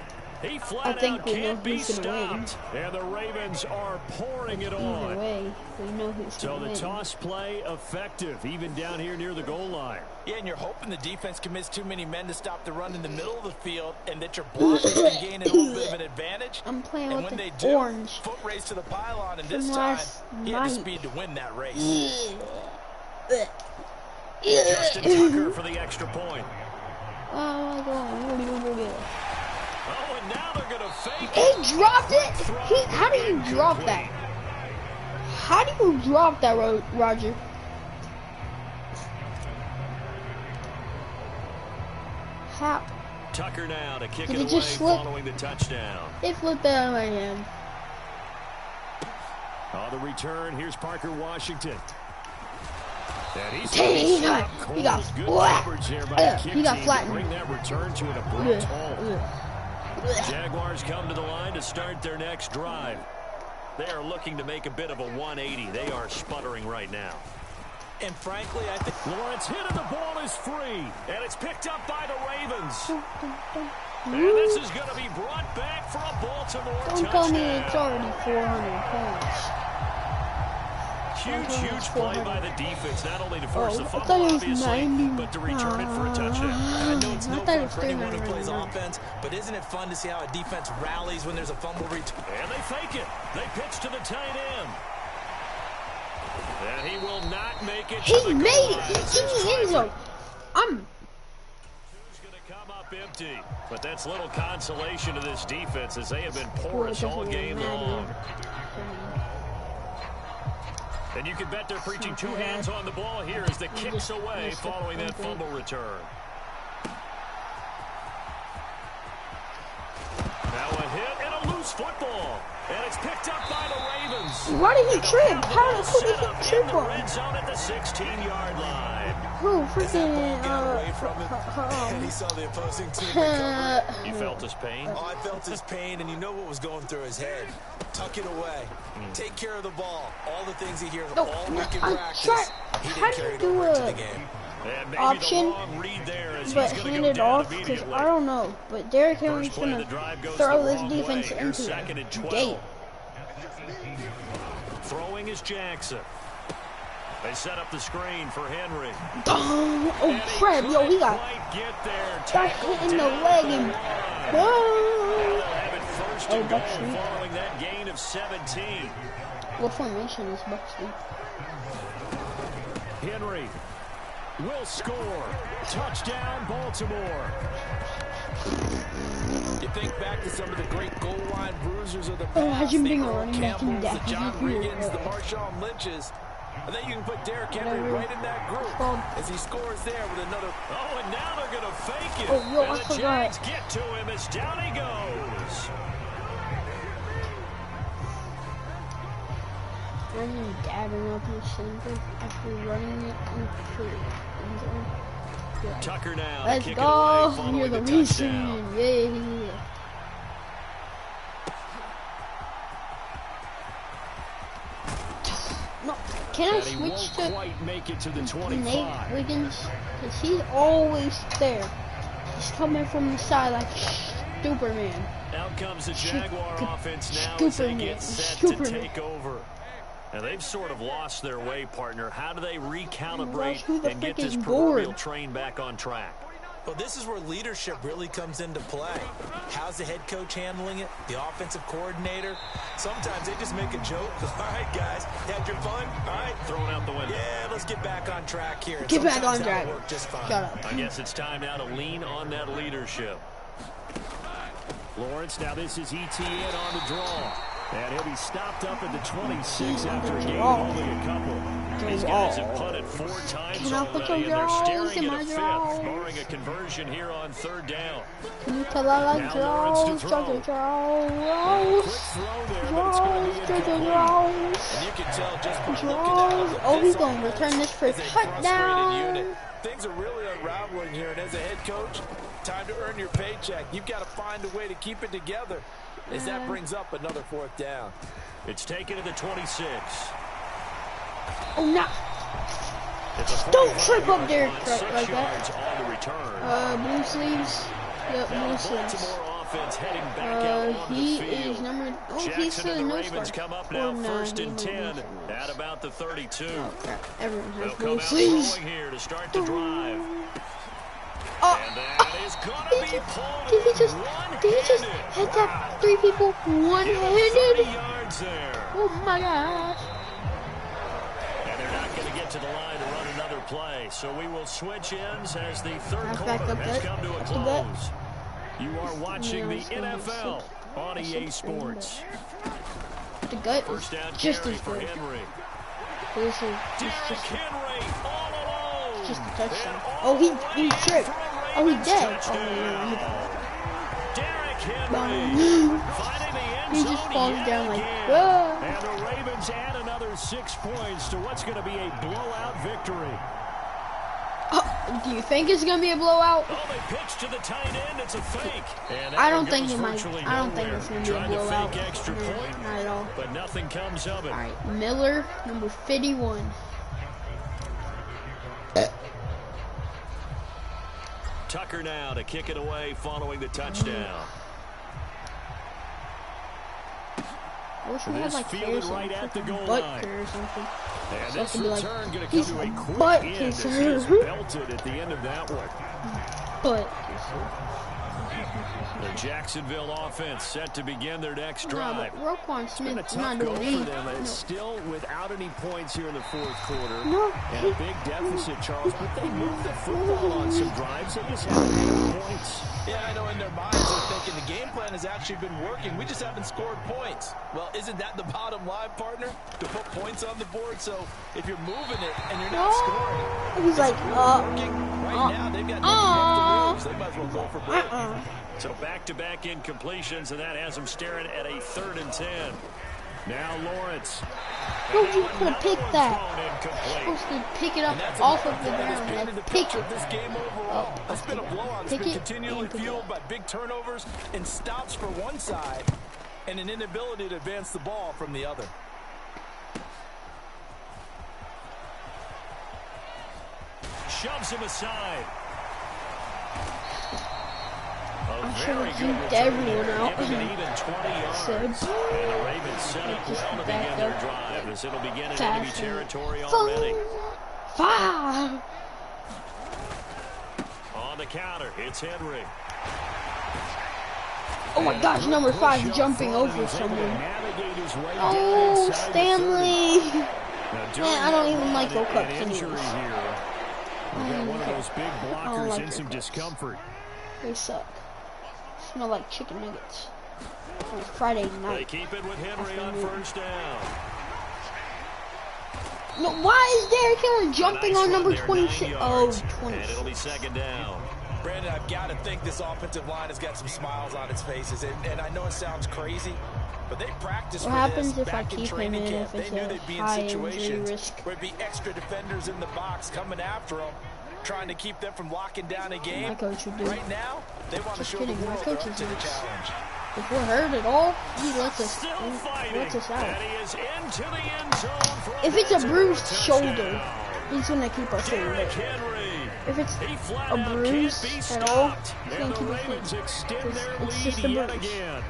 He flat out can't be stopped. And the Ravens are pouring it on. Either way, we know who's so the toss play effective, even down here near the goal line. Yeah, and you're hoping the defense commits too many men to stop the run in the middle of the field and that your blockers can gain a little bit of an advantage. I'm playing and with when the they do, orange. Foot race to the pylon, and this time he had the speed to win that race. Justin Tucker for the extra point. Oh my God. Oh, and now they're going to fake it. He dropped it? How do you drop that? How do you drop that, Roger? How? Tucker now to kick it away following the touchdown. It flipped out of my hand. On the return, here's Parker Washington. He got flattened. Bring that return to an abrupt halt. Jaguars come to the line to start their next drive. They are looking to make a bit of a 180. They are sputtering right now. And frankly, I think Lawrence hit and the ball is free. And it's picked up by the Ravens. And this is going to be brought back for a Baltimore touchdown. Don't tell me it's already 400 points. Huge play by the defense, not only to force the fumble, obviously, but to return it for a touchdown. I know it's no fun for anyone who plays offense, but isn't it fun to see how a defense rallies when there's a fumble return? And they fake it. They pitch to the tight end. And he will not make it to the goal line. He made it. He's in the end zone. Who's going to come up empty? But that's little consolation to this defense as they have been porous all game long. And you can bet they're preaching two hands on the ball here as the kicks away following that fumble return. Now a hit and a loose football. And it's picked up by the Ravens. Why did he trip? How did he trip on? Red zone at the 16-yard line. Who freaking and he saw the opposing team recover. You felt his pain? Oh, I felt his pain, and you know what was going through his head. Tuck it away. Take care of the ball. All the things he hears all week in practice. He didn't carry it over into the game. Option, but hand it off, because I don't know. But Derrick Henry's going to throw this defense into the gate. Throwing is Jackson. They set up the screen for Henry. Oh, crap. Yo, he got hit in the leg. And oh, Buck Street. Following that gain of 17. What formation is Buck Street? Henry will score. Touchdown, Baltimore. You think back to some of the great goal line bruisers of the past. Imagine being a Earl running back in Campbells, that. the John Riggins, the Marshawn Lynches. I think you can put Derrick Henry right in that group as he scores there with another. Oh, and now they're going to fake it. Oh, yo, and I the forgot. Jags get to him as down he goes. Imagine dabbing up your center after running it into the Tucker now. Let's kick go. It away, You're the reason. Yeah. No, can I switch to make it to the 25. Nate Wiggins? Because he's always there. He's coming from the side like Superman. Out comes the Jaguar offense now as they get set to take over. And they've sort of lost their way, partner. How do they recalibrate and get this proverbial train back on track? Well, this is where leadership really comes into play. How's the head coach handling it? The offensive coordinator? Sometimes they just make a joke. All right, guys, had your fun? All right. Throwing out the window. Yeah, let's get back on track here. Get back on track. Just fine. Shut up. I guess it's time now to lean on that leadership. Lawrence, now this is ETN on the draw. And he'll be stopped up at the 26 after a game of only a couple. These guys have punted 4 times already, and they're staring at a 5th, barring a conversion here on 3rd down. Can you tell I like draws? Quick throw there, but it's going to be incomplete. And you can tell just by looking at it. Oh, he's going to return this for a touchdown. Things are really unraveling here, and as a head coach, time to earn your paycheck. You've got to find a way to keep it together as that brings up another 4th down. It's taken to the 26. Oh, no. Don't trip up there like that. Blue sleeves. Yep, blue sleeves. He is number. Oh, he's the no start. Come up now, 1st and 10 at about the 32. Oh crap! Everyone has blue sleeves. Here to start the drive. Oh, did he just hit that 3 people one-handed? Oh my gosh. And they're not going to get to the line to run another play. So we will switch ends as the 3rd quarter has come to a close. You are watching the NFL on EA Sports. The gut is just as good. This is just Henry all alone. Just a touchdown. Oh, he tripped. Oh, he dead. Oh, no, he just falls down like, whoa. And the Ravens add another 6 points to what's going to be a blowout victory. Oh, do you think it's going to be a blowout? Oh, they pitch to the tight end. It's a fake. I don't think it might. I don't think it's going to be a blowout. Extra point, not at all. But nothing comes of it. All right, Miller, number 51. Tucker now to kick it away following the touchdown. I wish we had like fielded right at the goal line. Or something. And So this return going to come to a quick butt end as he kisser. is belted at the end of that one. But The Jacksonville offense set to begin their next drive. but Roquan Smith It's is not been a tough doing go for anything. them. It's still without any points here in the fourth quarter. No. And a big deficit, Charles. But they moved the football on some drives. They just haven't had points. Yeah, I know in their minds they're thinking the game plan has actually been working. We just haven't scored points. Well, isn't that the bottom line, partner? To put points on the board. So if you're moving it and you're not scoring, He's like, working. Right now, they've got nothing left to lose. They might as well go for broke. So back-to-back incompletions, and that has them staring at a 3rd and 10. Now Lawrence. No, you could have picked that. You're supposed to pick it up off of the ground and pick it. This game overall, it's been a blowout. It's Pick been it continually and pick it fueled up. by big turnovers and stops for one side and an inability to advance the ball from the other. Shoves him aside. I should have juked everyone out. Even 20 yards. And the Ravens set up well to begin their drive as it'll begin in enemy territory already. 5. On the counter, it's Henry. Oh my gosh, number 5 jumping over someone. Oh, Stanley. Man, I don't even like World Cups anyways. We've got one of those big blockers like in some discomfort. They suck. Smell like chicken nuggets. On Friday night. They keep it with Henry on 1st down. No, why is Derrick Henry jumping on number 26? Oh, 20. And it'll be 2nd down. Brandon, I've got to think this offensive line has got some smiles on its faces. And I know it sounds crazy, but they practiced for this. What happens if I back in keep him training in camp. if it's They knew a they'd be in high injury situations risk? where it'd be extra defenders in the box coming after them, trying to keep them from locking down a game. My coach would do. Right now, they want to show the kidding, my world they're coach up is to the nuts. challenge. If we're hurt at all, he lets us Still out. fighting. And he is into the end zone for If it's a bruised touchdown. shoulder, he's gonna keep us in. Derrick But Henry. if it's He flat a out bruise can't be at all, stopped. he's And gonna the keep us Ravens in. extend their It's lead just a yet bruise. again.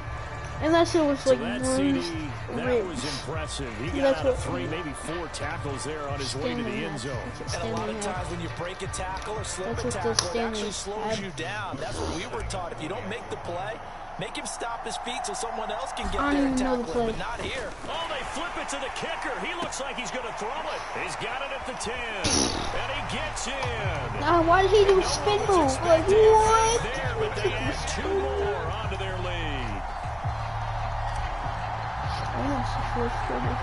Unless it was So like that bruised CD, that ribs. was impressive. He got That's out of what 3, maybe 4 tackles there on his way to the end zone. And a lot of times when you break a tackle or slip That's a what the tackle, it Stanley actually slows had. you down. That's what we were taught. If you don't make the play, make him stop his feet so someone else can get I there don't and even know the tackle him, play. but not here. Oh, they flip it to the kicker. He looks like he's going to throw it. He's got it at the 10. And he gets in. Now, why did he do a spin move? Like, what? There, but they add 2 more onto their lead. Almost the fourth quarter.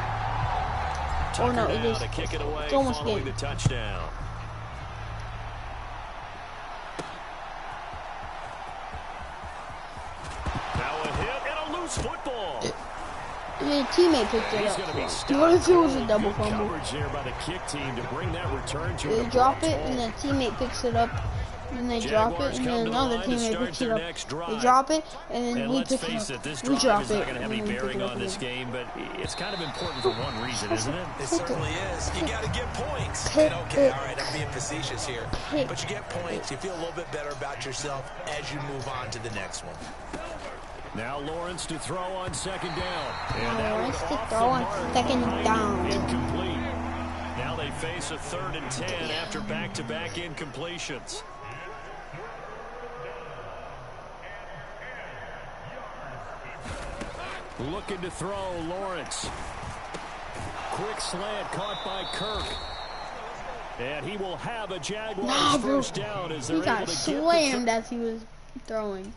Tucker no, it now is. to kick it away It's almost following game. the touchdown. Now a hit and a loose football. Your teammate picked it He's going to be up. stopped. What if it was a Good double fumble? coverage there by the kick team to bring that return to They an drop abrupt it, and halt. the teammate picks it up, and they drop Jaguars it, and come then to the another line to teammate start picks it their up. next They drive. drop it, and then And we let's pick face it it, up. this We drive drop is it, not going to have and any then we pick bearing it up on this again. game, but it's kind of important for one reason, isn't it? It certainly is. You got to get points. Pick And okay, it. all right, I'm being facetious here. Pick But you get points. You feel a little bit better about yourself as you move on to the next one. Now Lawrence to throw on 2nd down. And Now that Lawrence one to off throw the on mark. 2nd down. Incomplete. Now they face a 3rd and 10 after back-to-back incompletions. Looking to throw, Lawrence. Quick slant caught by Kirk. And he will have a Jaguars first down as they're He able got to slammed as he was throwing.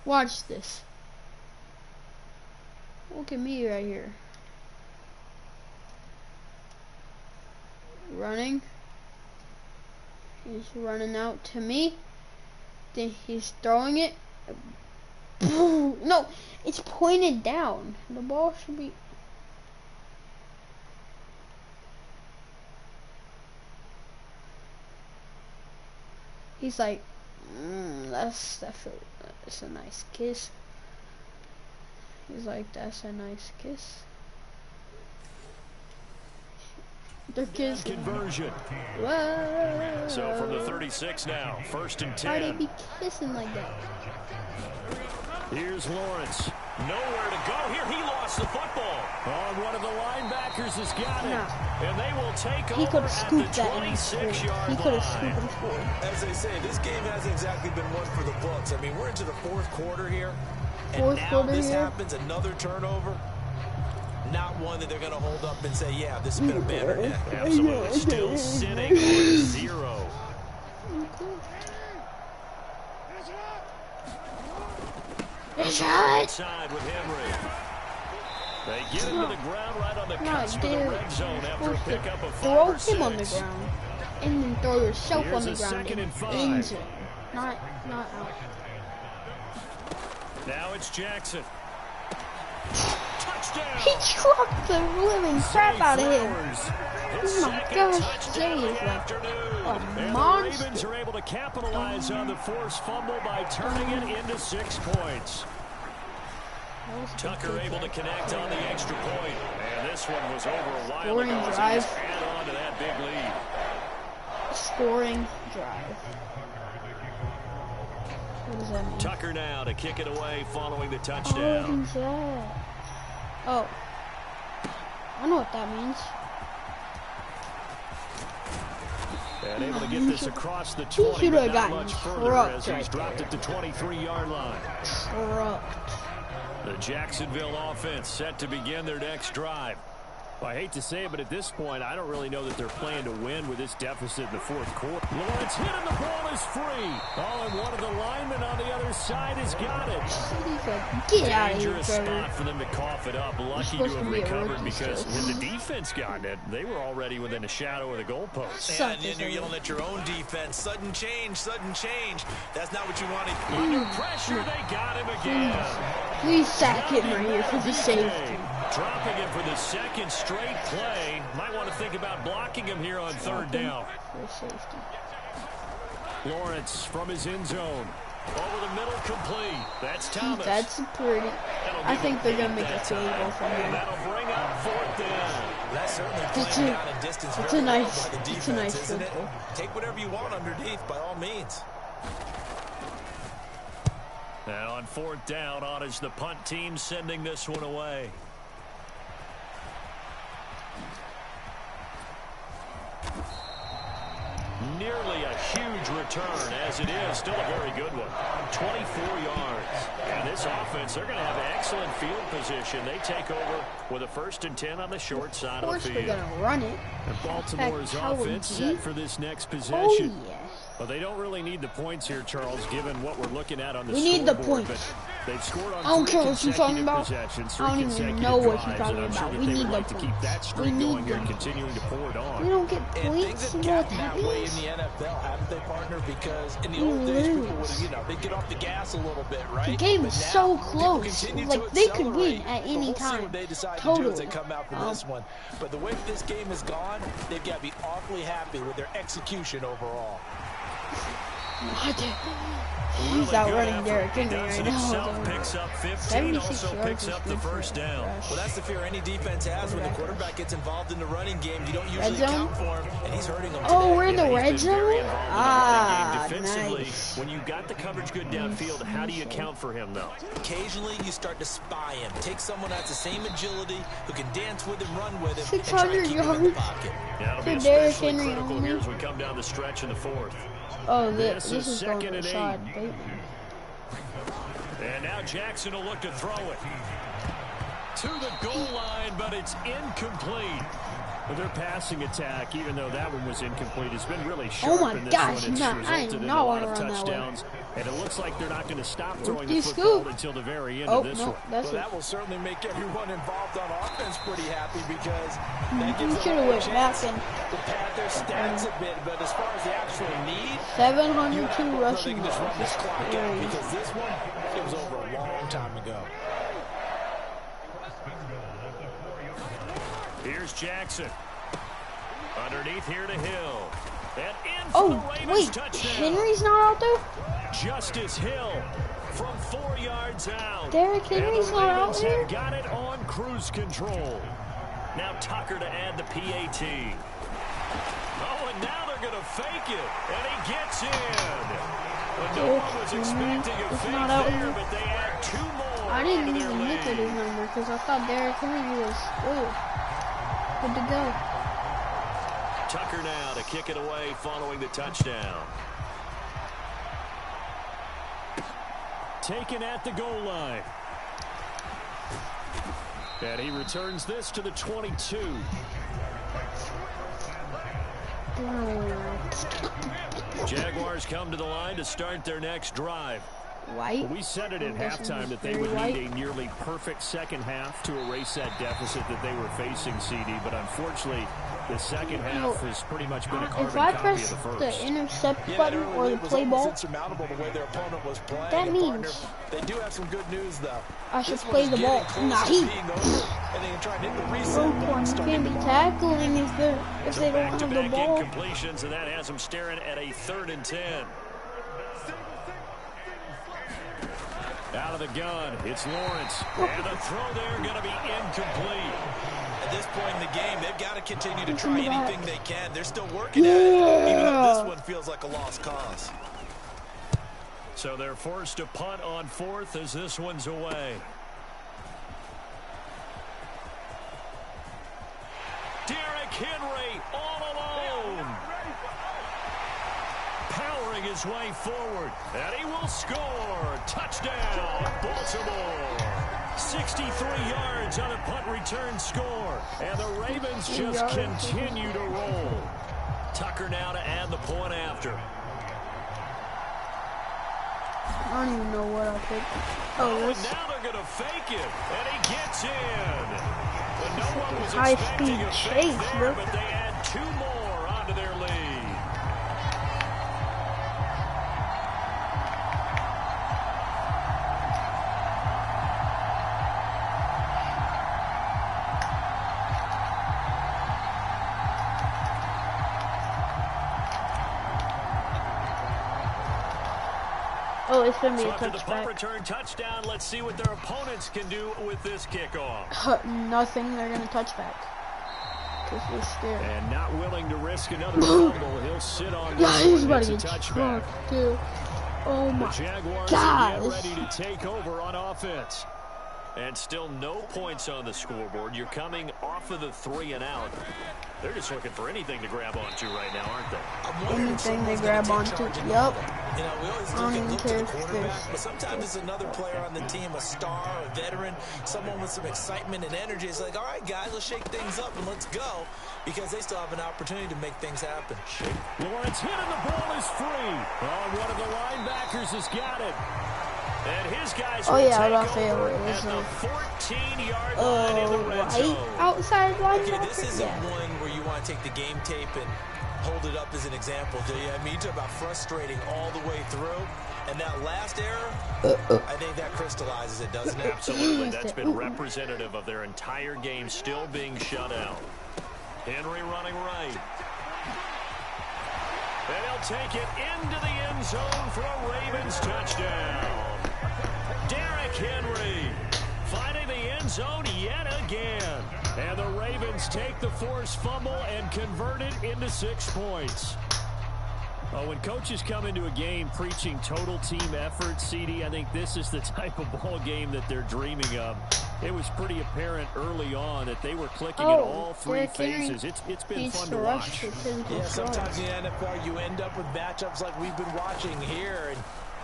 Watch this. Look at me right here. Running. He's running out to me. Then he's throwing it. No, it's pointed down. The ball should be... He's like, that's a nice kiss. He's like, that's a nice kiss. Their kids conversion. Whoa. So from the 36 now, 1st and 10. Why they be kissing like that? Here's Lawrence. Nowhere to go. Here he lost the football. Oh, one of the linebackers has got it. No. And they will take He over could have scooped at the that and scored. 26-yard He could have line. scooped and scored. As they say, this game hasn't exactly been one for the books. I mean, we're into the 4th quarter here. And Fourth now quarter this here. happens, another turnover. Not one that they're going to hold up and say, yeah, this has been a banner day. Absolutely. Still sitting on 0. Outside with Henry. They get him to the ground right on the cusp of the red zone after a pickup of 5 throw or him 6. on the ground and then throw yourself Here's on the a ground. 2nd and 5. End zone. Not out. Now it's Jackson. Touchdown. He trucked the living crap out of him. Oh my gosh, Jay is like a monster. The Ravens are able to capitalize on the forced fumble by turning it into 6 points. Tucker able to connect on the extra point. And this one was over a while Scoring ago. drive. Add on to that big lead. Scoring drive. What does that mean? Tucker now to kick it away following the Oh, touchdown. who's that? Oh. I know what that means. And able to get this across the He 20, should but have not gotten much further trucked as he's right dropped there. at the 23-yard line. Trucked. The Jacksonville offense set to begin their next drive. Well, I hate to say it, but at this point, I don't really know that they're playing to win with this deficit in the 4th quarter. Lawrence hit and the ball is free. Oh, and one of the linemen on the other side has got it. Get out of here, Dangerous Trevor. spot for them to cough it up. Lucky to have recovered because when the defense got it, they were already within a shadow of the goalpost. Yeah, and then you're yelling at your own defense. Sudden change, sudden change. That's not what you wanted. Under pressure, they got him again. Please sack him right here for the safety. Dropping him for the 2nd straight play. Might want to think about blocking him here on 3rd down. For safety. Lawrence from his end zone. Over the middle, complete. That's Thomas. That's pretty. I think they're going to make a field goal from And here. that'll bring up 4th down. That's certainly It's playing a- down in distance it's very a well nice- by the it's a defense, nice isn't it? field goal. Take whatever you want underneath, by all means. Now on 4th down, on is the punt team sending this one away. Nearly a huge return, as it is. Still a very good one. 24 yards. And this offense, they're going to have excellent field position. They take over with a 1st and 10 on the short side of the Of course field. they're going to run it. And Baltimore's Heck, how would offense he? set for this next possession. Oh, yeah. Well, they don't really need the points here, Charles, given what we're looking at on the We need the scoreboard, points. but they've scored on I don't 3 care what you're talking consecutive about. possessions, I don't 3 even consecutive know what you're drives, talking and I'm sure about. that We they need would the like to keep that points. streak We need going here them. and continuing to pour it on. We don't get And points. things You have know what gotten that that way in means? the NFL, haven't they, partner? Because in the You old days, people lose. would, they'd get off the gas a little bit, right? The game But is now, so people close. continue Like, to they could win accelerate. at But any we'll see time. what they decide to do Totally. as they come out for this one. But the way this game has gone, they've got to be awfully happy with their execution overall. He's outrunning Derrick Henry right now. Picks up 15, 76 also yards picks is up the good for first a down. rush. Well, that's the fear any defense has when the quarterback gets involved in the running game. You don't usually zone? account for him, and he's hurting them Oh, today. we're in the red He's been very zone? involved in the running Ah, game. Defensively, nice. when you got the coverage good downfield, how do you account for him, though? Occasionally, you start to spy him. Take someone that's the same agility, who can dance with him, run with him, and try to 600 keep him in the yards. pocket. Yeah, it'll be For Derrick especially Henry critical only. here as we come down the stretch in the 4th. Oh, This this is is going 2nd to and the 8. side. Bateman. And now Jackson will look to throw it to the goal line, but it's incomplete. But their passing attack, even though that one was incomplete, has been really sharp my in this gosh, one. It's no, I resulted do in a not lot wanna of run that way. touchdowns, and it looks like they're not going to stop throwing the Rookie football scoop. until the very end Oh, of this no, one. that's Well, it. that will certainly make everyone involved on offense pretty happy because that You gives them should have a went back chance and to pad their stats a bit. But as far as the actual need, 702 they rushing can just run this yards. clock out Crazy. because this one, it was over a long time ago. Here's Jackson. Underneath here to Hill. And in for Oh, the Ravens wait, touchdown. Henry's not out there? Justice Hill from 4 yards out. Derrick Henry's and the not out Ravens there? have got it on cruise control. Now Tucker to add the PAT. fake it, and he gets in. But no one was expecting a fake there, but they add 2 more. I didn't even look at his number because I thought Derrick Henry was good to go. Tucker now to kick it away following the touchdown. Taken at the goal line. And he returns this to the 22. Jaguars come to the line to start their next drive. White. We said it at halftime that they would need a nearly perfect second half to erase that deficit that they were facing, CD. But unfortunately, the second half has pretty much been a carbon copy of the first. If I press the intercept button or the play ball, that means they do have some good news, though. I should play the ball. Nah, he. You can't be tackling if they don't have the ball. Incompletions, and that has them staring at a 3rd and 10. Out of the gun, it's Lawrence. And the throw there going to be incomplete. At this point in the game, they've got to continue to try anything they can. They're still working at it, even though this one feels like a lost cause. So they're forced to punt on 4th as this one's away. Derrick Henry all alone. Powering his way forward, and he will score. Touchdown, Baltimore. 63 yards on a punt return score, and the Ravens just continue to roll. Tucker now to add the point after. I don't even know what I picked. And now they're going to fake it, and he gets in. But no one was expecting a fake there, but they add 2 more onto their lead. Oh, it's going to be a touchback. The punt return touchdown. Let's see what their opponents can do with this kickoff. Nothing. They're going to touchback. Because they're scared. And not willing to risk another fumble. He'll sit on this he's one. About to get touchback. Dude. Oh my God. The Jaguars are ready to take over on offense. And still no points on the scoreboard. You're coming off of the 3 and out. They're just looking for anything to grab onto right now, aren't they? Anything they grab onto. Yep. You know, we always look to the quarterback, but sometimes it's another player on the team, a star, a veteran, someone with some excitement and energy. It's like, all right, guys, let's shake things up and let's go, because they still have an opportunity to make things happen. Lawrence hit and the ball is free. Oh, one of the linebackers has got it. And his guys will take over at the 14-yard line in the red zone. Outside linebacker? Okay, this isn't one where you want to take the game tape and hold it up as an example, do you? I mean, you talk about frustrating all the way through. And that last error, I think that crystallizes it, doesn't it? Absolutely. That's been representative of their entire game still being shut out. Henry running right. And he'll take it into the end zone for a Ravens touchdown. Derrick Henry finding the end zone yet again. And the Ravens take the forced fumble and convert it into 6 points. When coaches come into a game preaching total team effort, CD, I think this is the type of ball game that they're dreaming of. It was pretty apparent early on that they were clicking in all 3 phases. It's been fun to watch. Yeah, sometimes in the NFL you end up with matchups like we've been watching here.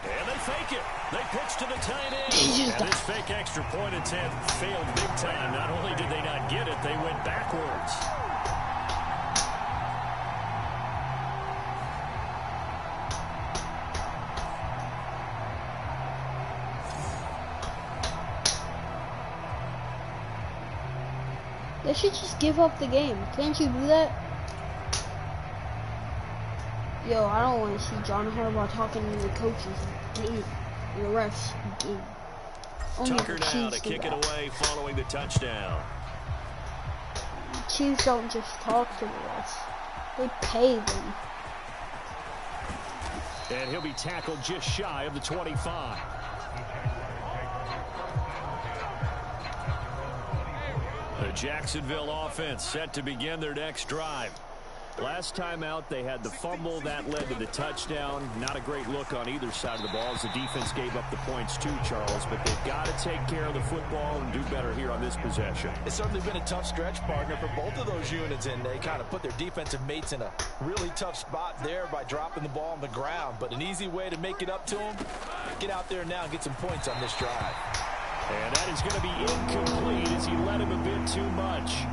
And they fake it. They pitch to the tight end. And this fake extra point attempt failed big time. Not only did they not get it, they went backwards. They should just give up the game. Can't you do that? Yo, I don't want to see John Harbaugh talking to the coaches. Game. The refs. Game. Tucker now to kick it away following the touchdown. The Chiefs don't just talk to the refs. They pay them. And he'll be tackled just shy of the 25. The Jacksonville offense set to begin their next drive. Last time out, they had the fumble. That led to the touchdown. Not a great look on either side of the ball as the defense gave up the points too, Charles. But they've got to take care of the football and do better here on this possession. It's certainly been a tough stretch, partner, for both of those units, and they kind of put their defensive mates in a really tough spot there by dropping the ball on the ground. But an easy way to make it up to them, get out there now and get some points on this drive. And that is going to be incomplete as he led him a bit too much.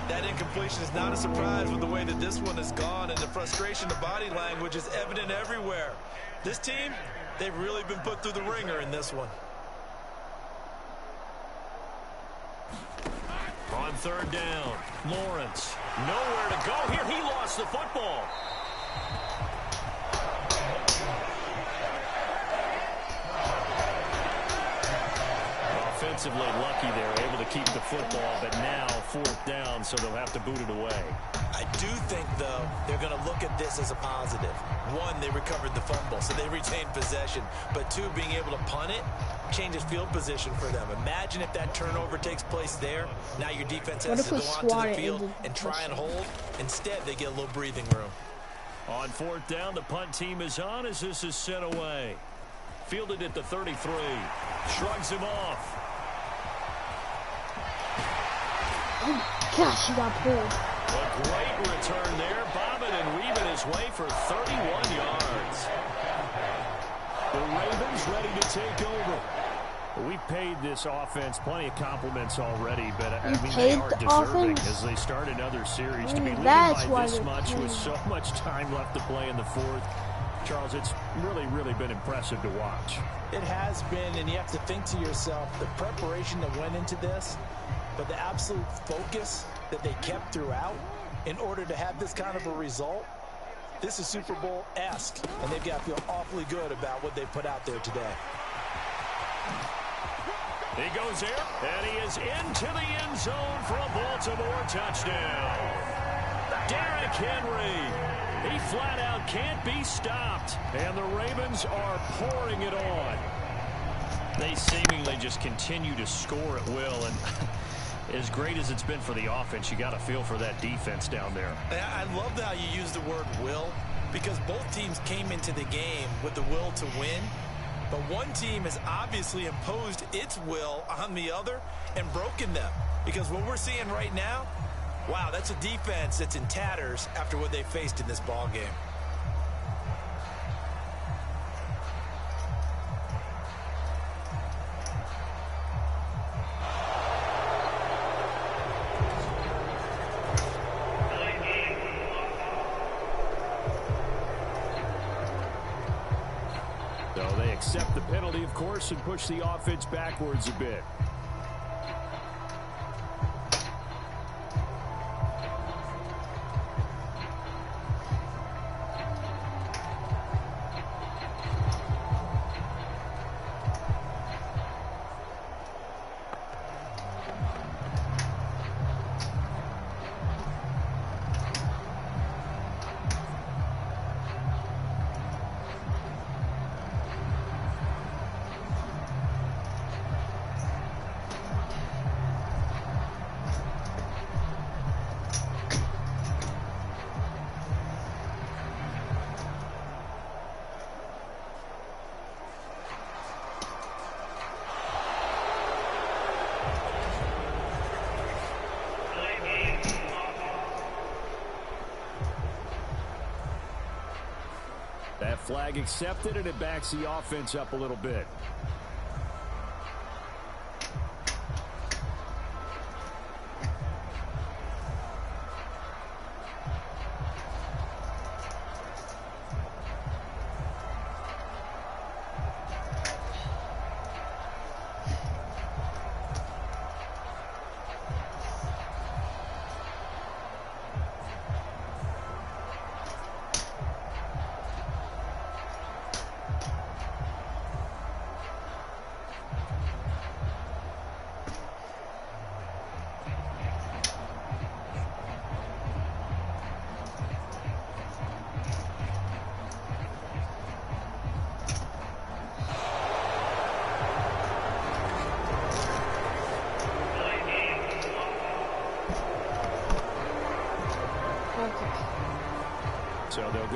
That incompletion is not a surprise with the way that this one has gone, and the frustration, the body language is evident everywhere. This team, they've really been put through the ringer in this one. On third down, Lawrence, nowhere to go here. He lost the football. Offensively lucky they're able to keep the football, but now fourth down, so they'll have to boot it away. I do think, though, they're going to look at this as a positive. One, they recovered the fumble, so they retained possession. But two, being able to punt it changes field position for them. Imagine if that turnover takes place there. Now your defense has to go onto the field and try and hold. Instead, they get a little breathing room. On fourth down, the punt team is on as this is sent away. Fielded at the 33. Shrugs him off. Oh my gosh, he got pulled. A great return there, bobbing and weaving his way for 31 yards. The Ravens ready to take over. We've paid this offense plenty of compliments already, but I mean, they are deserving as they start another series. To be leading by this much with so much time left to play in the fourth, Charles, it's really been impressive to watch. It has been, and you have to think to yourself, the preparation that went into this, but the absolute focus that they kept throughout in order to have this kind of a result. This is Super Bowl-esque, and they've got to feel awfully good about what they put out there today. He goes there, and he is into the end zone for a Baltimore touchdown. Derrick Henry, he flat out can't be stopped, and the Ravens are pouring it on. They seemingly just continue to score at will, and as great as it's been for the offense, you got to feel for that defense down there. I love how you use the word will, because both teams came into the game with the will to win. But one team has obviously imposed its will on the other and broken them. Because what we're seeing right now, wow, that's a defense that's in tatters after what they faced in this ball game. So they accept the penalty, of course, and push the offense backwards a bit. That flag accepted, and it backs the offense up a little bit.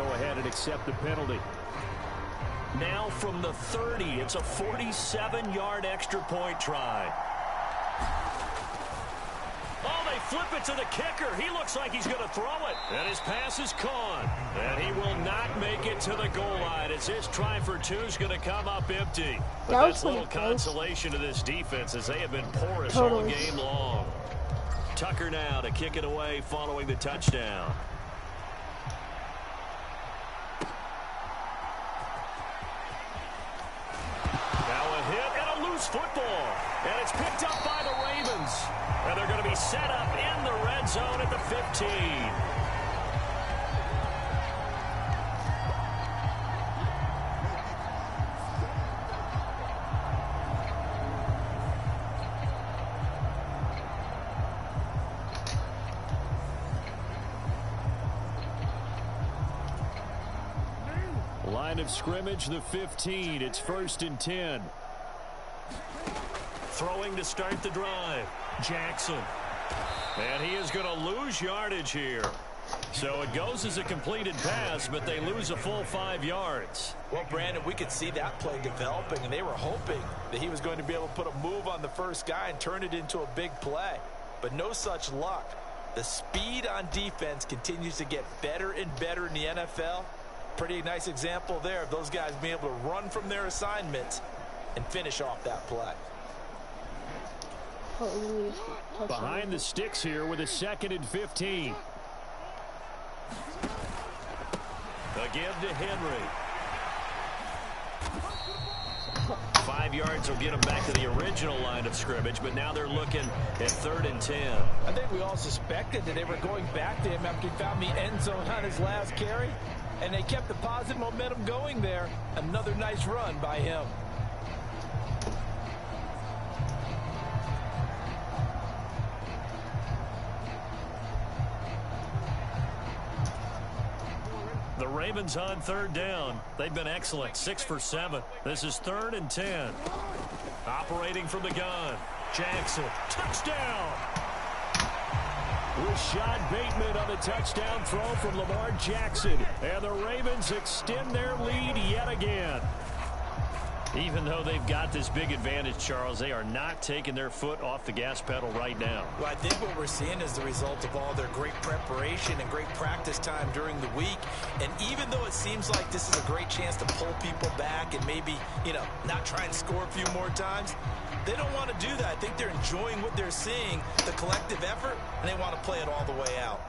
go ahead and accept the penalty. Now from the 30, it's a 47-yard extra point try. Oh, they flip it to the kicker. He looks like he's going to throw it. And his pass is caught. And he will not make it to the goal line as this try for two is going to come up empty. But that's little consolation to this defense as they have been porous all game long. Tucker now to kick it away following the touchdown. Now a hit and a loose football. And it's picked up by the Ravens. And they're going to be set up in the red zone at the 15. Line of scrimmage, the 15. It's 1st and 10. Throwing to start the drive. Jackson. And he is going to lose yardage here. So it goes as a completed pass, but they lose a full 5 yards. Well, Brandon, we could see that play developing, and they were hoping that he was going to be able to put a move on the first guy and turn it into a big play. But no such luck. The speed on defense continues to get better and better in the NFL. Pretty nice example there of those guys being able to run from their assignments and finish off that play. Behind the sticks here with a 2nd and 15. A give to Henry. 5 yards will get them back to the original line of scrimmage, but now they're looking at 3rd and 10. I think we all suspected that they were going back to him after he found the end zone on his last carry, and they kept the positive momentum going there. Another nice run by him. The Ravens on 3rd down. They've been excellent. 6 for 7. This is 3rd and 10. Operating from the gun. Jackson. Touchdown. Rashad Bateman on the touchdown throw from Lamar Jackson. And the Ravens extend their lead yet again. Even though they've got this big advantage, Charles, they are not taking their foot off the gas pedal right now. Well, I think what we're seeing is the result of all their great preparation and great practice time during the week. And even though it seems like this is a great chance to pull people back and maybe, not try and score a few more times, they don't want to do that. I think they're enjoying what they're seeing, the collective effort, and they want to play it all the way out.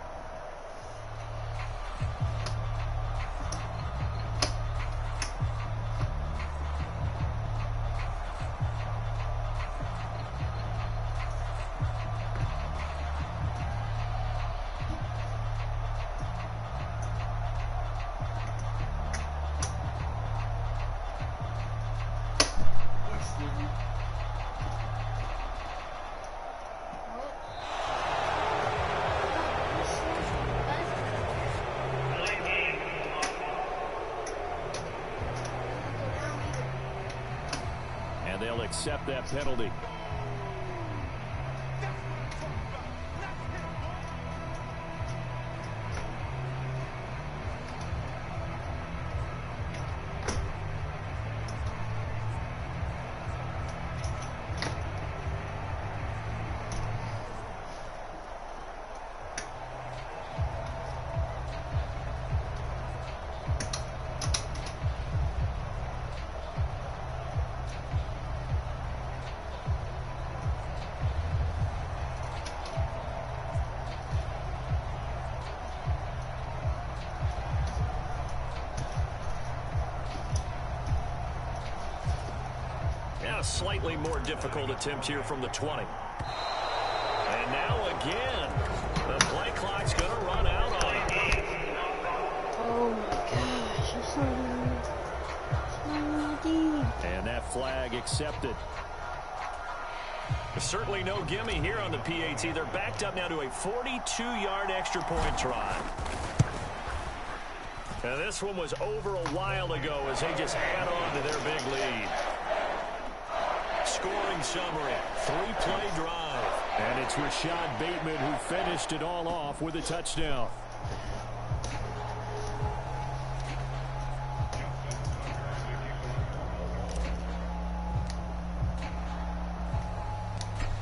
They'll accept that penalty. Slightly more difficult attempt here from the 20. And now again, the play clock's going to run out on it. Oh my gosh, it's not deep. And that flag accepted. There's certainly no gimme here on the PAT. They're backed up now to a 42-yard extra point try. And this one was over a while ago as they just add on to their big lead. Scoring summary, 3-play drive. And it's Rashad Bateman who finished it all off with a touchdown.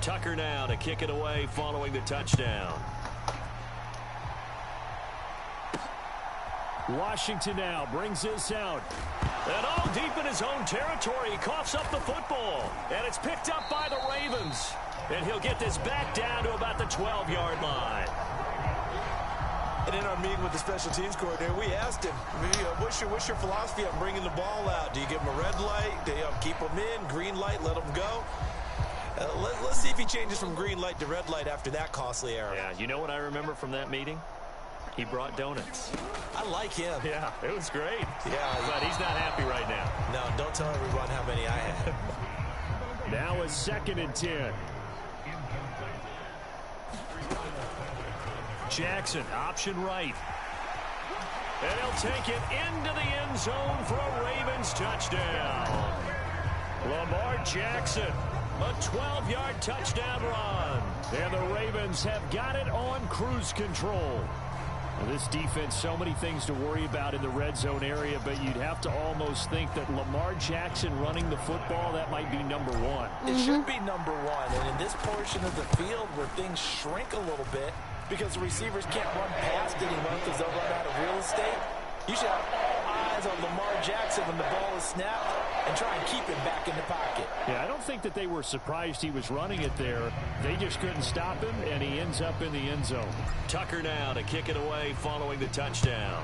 Tucker now to kick it away following the touchdown. Washington now brings this out. And all deep in his own territory, he coughs up the football. And it's picked up by the Ravens. And he'll get this back down to about the 12-yard line. And in our meeting with the special teams coordinator, we asked him, what's your philosophy on bringing the ball out? Do you give him a red light? Do you keep him in? Green light, let him go? Let's see if he changes from green light to red light after that costly error. Yeah, you know what I remember from that meeting? He brought donuts. I like him. Yeah, it was great. Yeah, but he's not happy right now. No, don't tell everyone how many I had. Now a 2nd and 10. Jackson, option right. And he'll take it into the end zone for a Ravens touchdown. Lamar Jackson, a 12-yard touchdown run. And the Ravens have got it on cruise control. This defense, so many things to worry about in the red zone area, but you'd have to almost think that Lamar Jackson running the football, that might be number one. It should be number one, and in this portion of the field where things shrink a little bit because the receivers can't run past anymore because they'll run out of real estate, you should have all eyes on Lamar Jackson when the ball is snapped and try and keep it back in the pocket. Yeah, I don't think that they were surprised he was running it there. They just couldn't stop him, and he ends up in the end zone. Tucker now to kick it away following the touchdown.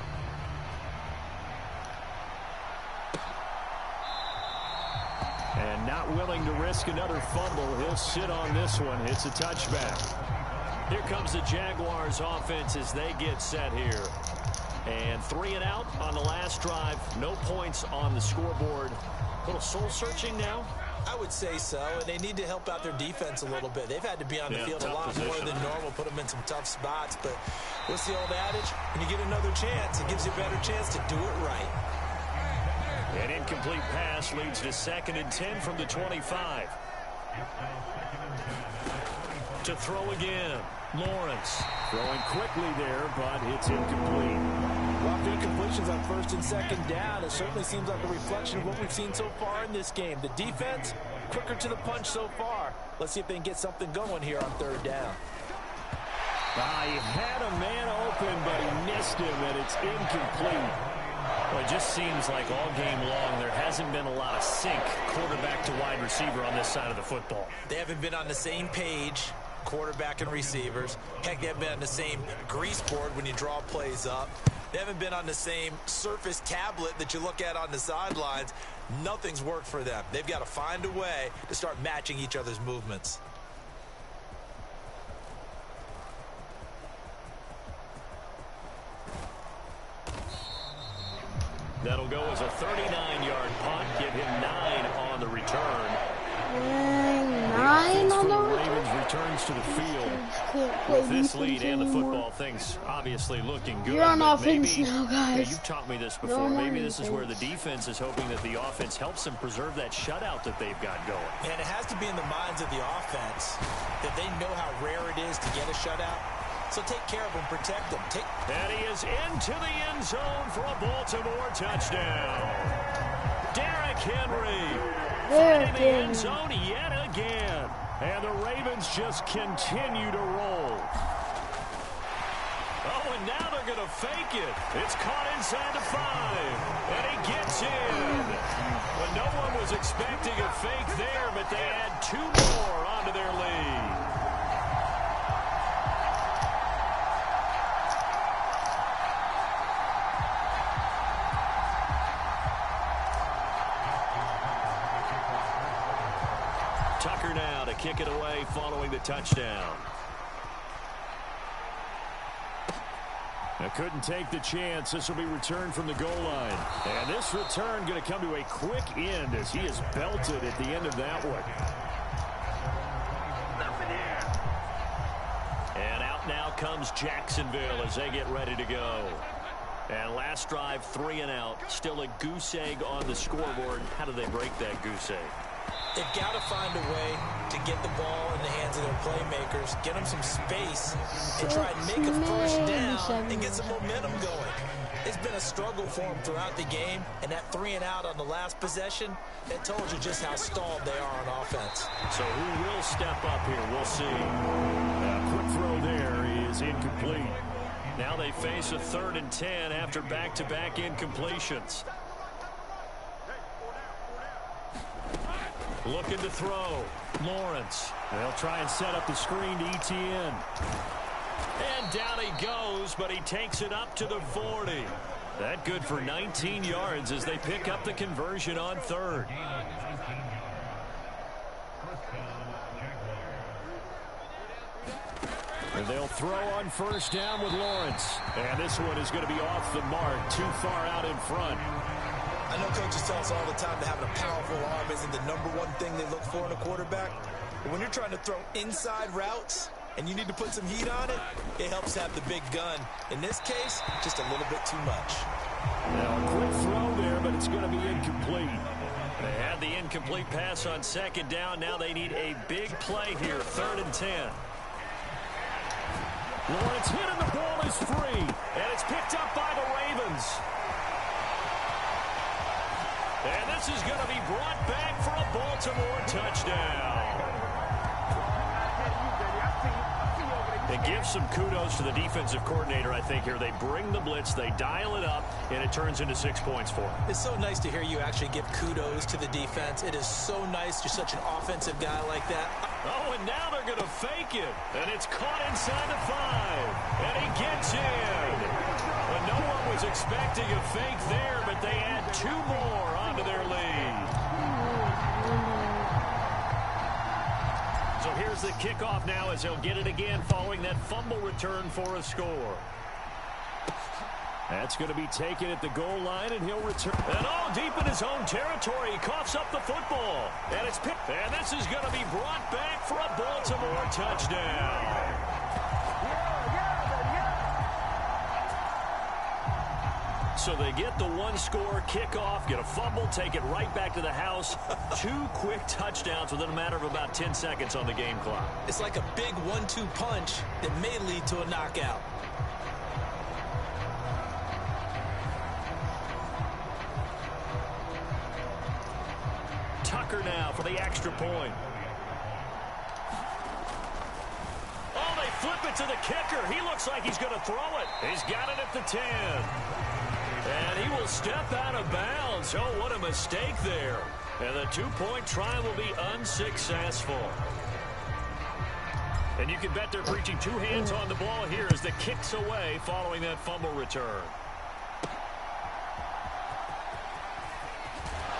And not willing to risk another fumble. He'll sit on this one. It's a touchback. Here comes the Jaguars offense as they get set here. And 3 and out on the last drive. No points on the scoreboard. A little soul-searching now? I would say so, and they need to help out their defense a little bit. They've had to be on the field a lot more than normal, put them in some tough spots. But what's the old adage? When you get another chance, it gives you a better chance to do it right. An incomplete pass leads to 2nd and 10 from the 25. To throw again. Lawrence throwing quickly there, but it's incomplete. Well, the incompletions on 1st and 2nd down, it certainly seems like a reflection of what we've seen so far in this game. The defense, quicker to the punch so far. Let's see if they can get something going here on 3rd down. He had a man open, but he missed him, and it's incomplete. Well, it just seems like all game long there hasn't been a lot of sync quarterback to wide receiver on this side of the football. They haven't been on the same page, quarterback and receivers. Heck, they haven't been on the same grease board when you draw plays up. They haven't been on the same surface tablet that you look at on the sidelines. Nothing's worked for them. They've got to find a way to start matching each other's movements. That'll go as a 39-yard punt. Give him 9 on the return. 9 on the Ravens returns to the field with this lead and the football things obviously looking good. You're on offense now, guys. Yeah, you've taught me this before. Maybe this is where the defense is hoping that the offense helps them preserve that shutout that they've got going. And it has to be in the minds of the offense that they know how rare it is to get a shutout. So take care of them, protect them. And he is into the end zone for a Baltimore touchdown. Derrick Henry finding the end zone yet again. And the Ravens just continue to roll. Oh, and now they're going to fake it. It's caught inside the 5. And he gets in. But no one was expecting a fake there, but they add 2 more onto their lead. Tucker now to kick it away following the touchdown. I couldn't take the chance. This will be returned from the goal line. And this return going to come to a quick end as he is belted at the end of that one. And out now comes Jacksonville as they get ready to go. And last drive, 3 and out. Still a goose egg on the scoreboard. How do they break that goose egg? They've got to find a way to get the ball in the hands of their playmakers, get them some space, and try and make a first down and get some momentum going. It's been a struggle for them throughout the game, and that 3-and-out on the last possession, that told you just how stalled they are on offense. So who will step up here? We'll see. A quick throw there is incomplete. Now they face a 3rd and 10 after back-to-back incompletions. Looking to throw. Lawrence. They'll try and set up the screen to ETN. And down he goes, but he takes it up to the 40. That good for 19 yards as they pick up the conversion on 3rd. And they'll throw on 1st down with Lawrence. And this one is going to be off the mark, too far out in front. I know coaches tell us all the time that having a powerful arm isn't the #1 thing they look for in a quarterback. But when you're trying to throw inside routes and you need to put some heat on it, it helps have the big gun. In this case, just a little bit too much. Now a quick throw there, but it's going to be incomplete. They had the incomplete pass on 2nd down. Now they need a big play here, 3rd and 10. Lawrence hit and the ball is free. And it's picked up by the Ravens. And this is going to be brought back for a Baltimore touchdown. It gives some kudos to the defensive coordinator, I think, here. They bring the blitz, they dial it up, and it turns into 6 points for them. It's so nice to hear you actually give kudos to the defense. It is so nice you're such an offensive guy like that. Oh, and now they're going to fake it. And it's caught inside the 5. And he gets in. Well, no one was expecting a fake there, but they add 2 more onto their lead. So here's the kickoff now as they'll get it again following that fumble return for a score. That's going to be taken at the goal line, and he'll return. And all deep in his own territory, he coughs up the football. And it's picked. And this is going to be brought back for a Baltimore touchdown. So they get the 1-score kickoff, get a fumble, take it right back to the house. 2 quick touchdowns within a matter of about 10 seconds on the game clock. It's like a big 1-2 punch that may lead to a knockout. Tucker now for the extra point. Oh, they flip it to the kicker. He looks like he's going to throw it. He's got it at the 10. And he will step out of bounds. Oh, what a mistake there. And the 2-point try will be unsuccessful. And you can bet they're preaching 2 hands on the ball here as the kick's away following that fumble return.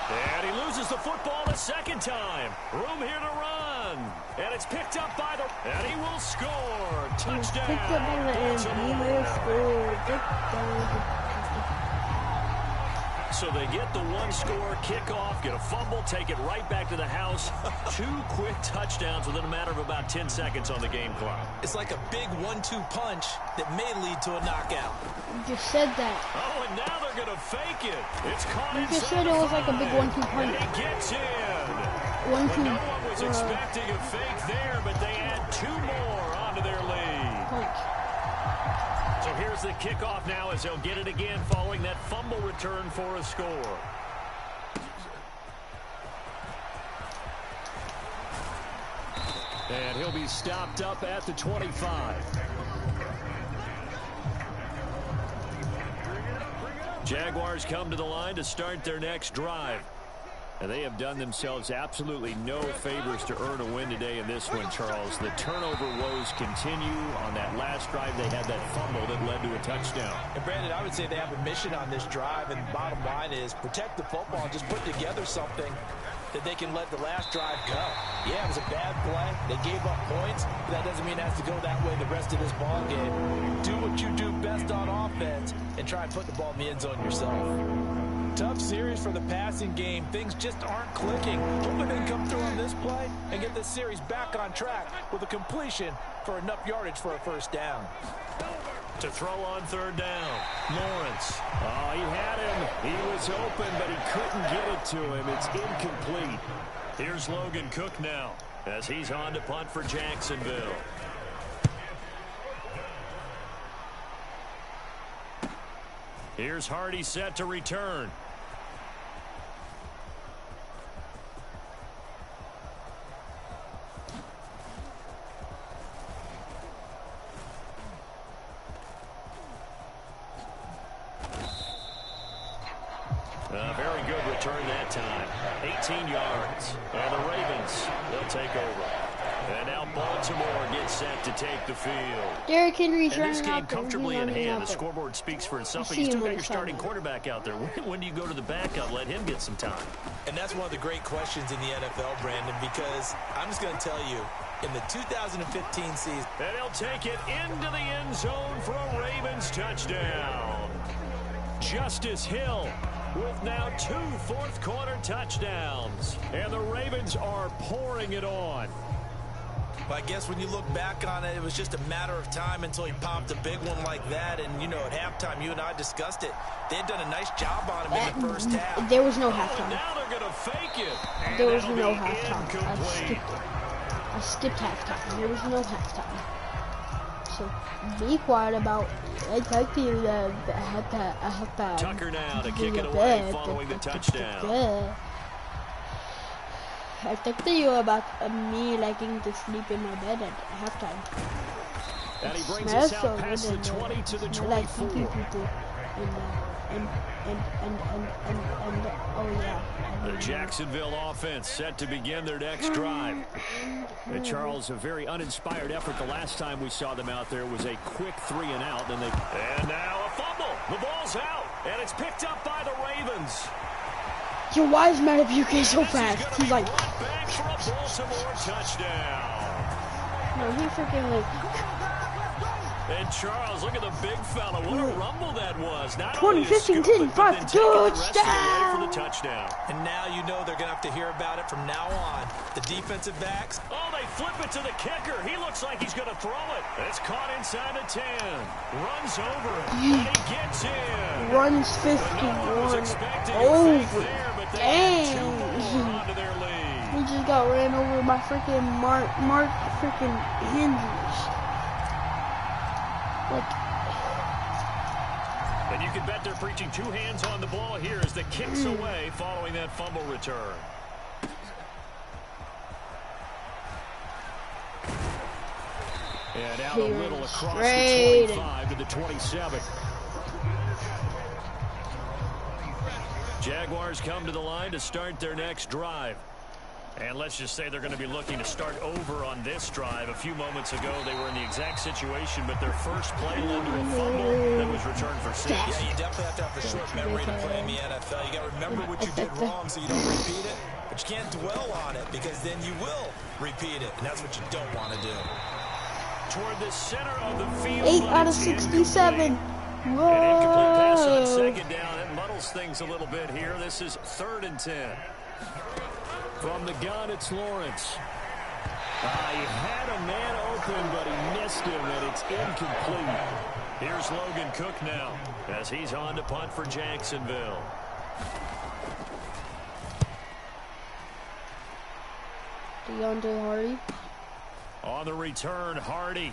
And he loses the football the 2nd time. Room here to run. And it's picked up by the... And he will score. Touchdown. Picked up by the end. He will score. So they get the 1-score kickoff, get a fumble, take it right back to the house. 2 quick touchdowns within a matter of about 10 seconds on the game clock. It's like a big 1-2 punch that may lead to a knockout. You just said that. Oh, and now they're going to fake it. It's caught inside. You just said it was like a big 1-2 punch. And he gets in. 1-2. Well, no one was expecting a fake there, but they add 2 more onto their lead. Punch. So here's the kickoff now as they'll get it again following that fumble return for a score. And he'll be stopped up at the 25. Jaguars come to the line to start their next drive. And they have done themselves absolutely no favors to earn a win today in this one, Charles. The turnover woes continue. On that last drive, they had that fumble that led to a touchdown. And, Brandon, I would say they have a mission on this drive, and the bottom line is protect the football and just put together something that they can let the last drive go. Yeah, it was a bad play. They gave up points, but that doesn't mean it has to go that way the rest of this ball game. Do what you do best on offense and try and put the ball in the end zone yourself. Tough series for the passing game. Things just aren't clicking. Hopefully they can come through on this play and get this series back on track with a completion for enough yardage for a first down. To throw on 3rd down, Lawrence. Oh, he had him. He was open, but he couldn't get it to him. It's incomplete. Here's Logan Cook now as he's on to punt for Jacksonville. Here's Hardy set to return. A very good return that time. 18 yards. And the Ravens, they'll take over. And now Baltimore gets set to take the field. Derrick Henry's running this game out there. comfortably in hand. The scoreboard speaks for itself. But you still got your starting sideline. quarterback out there. When do you go to the backup? Let him get some time. And that's one of the great questions in the NFL, Brandon, because I'm just going to tell you, in the 2015 season. And he'll take it into the end zone for a Ravens touchdown. Justice Hill with now 2 fourth-quarter touchdowns. And the Ravens are pouring it on. Well, I guess when you look back on it, it was just a matter of time until he popped a big one like that. And, you know, at halftime, you and I discussed it. They had done a nice job on him in the first half. There was no halftime. Now they're going to fake it. There was no halftime. I skipped halftime. There was no halftime. So be quiet about it. I talked to you that I have to Tucker now to kick it away following the touchdown. I talked to you about me liking to sleep in my bed at halftime. And he brings us out past the 20 to the 24. Like people and oh yeah. The Jacksonville offense set to begin their next drive. And Charles, a very uninspired effort the last time we saw them out there was a quick 3-and-out. And now a fumble. The ball's out, and it's picked up by the Ravens. Yo, why is Matt UK so fast? He's like, back for a Baltimore touchdown. No, he freaking like. And Charles, look at the big fella. What a rumble that was. Not 2015 10-5 touchdown. For the touchdown. And now you know they're going to have to hear about it from now on. The defensive backs. Oh, they flip it to the kicker. He looks like he's going to throw it. It's caught inside the 10. Runs over it. And he gets in. Runs 51 over. Dang. He just got ran over by freaking Mark freaking Andrews. And you can bet they're preaching 2 hands on the ball here as the kick's away following that fumble return. And out a little across the 25 to the 27. Jaguars come to the line to start their next drive. And let's just say they're going to be looking to start over on this drive. A few moments ago, they were in the exact situation, but their first play led to a fumble that was returned for 6. Yeah, you definitely have to have a short memory to play in the NFL. You got to remember what you did wrong so you don't repeat it. But you can't dwell on it because then you will repeat it, and that's what you don't want to do. Toward the center of the field. 8 out of 67. Whoa. An incomplete pass on second down. It muddles things a little bit here. This is 3rd and 10. From the gun, it's Lawrence. He had a man open, but he missed him, and it's incomplete. Here's Logan Cook now as he's on to punt for Jacksonville. DeAndre Hardy. On the return, Hardy.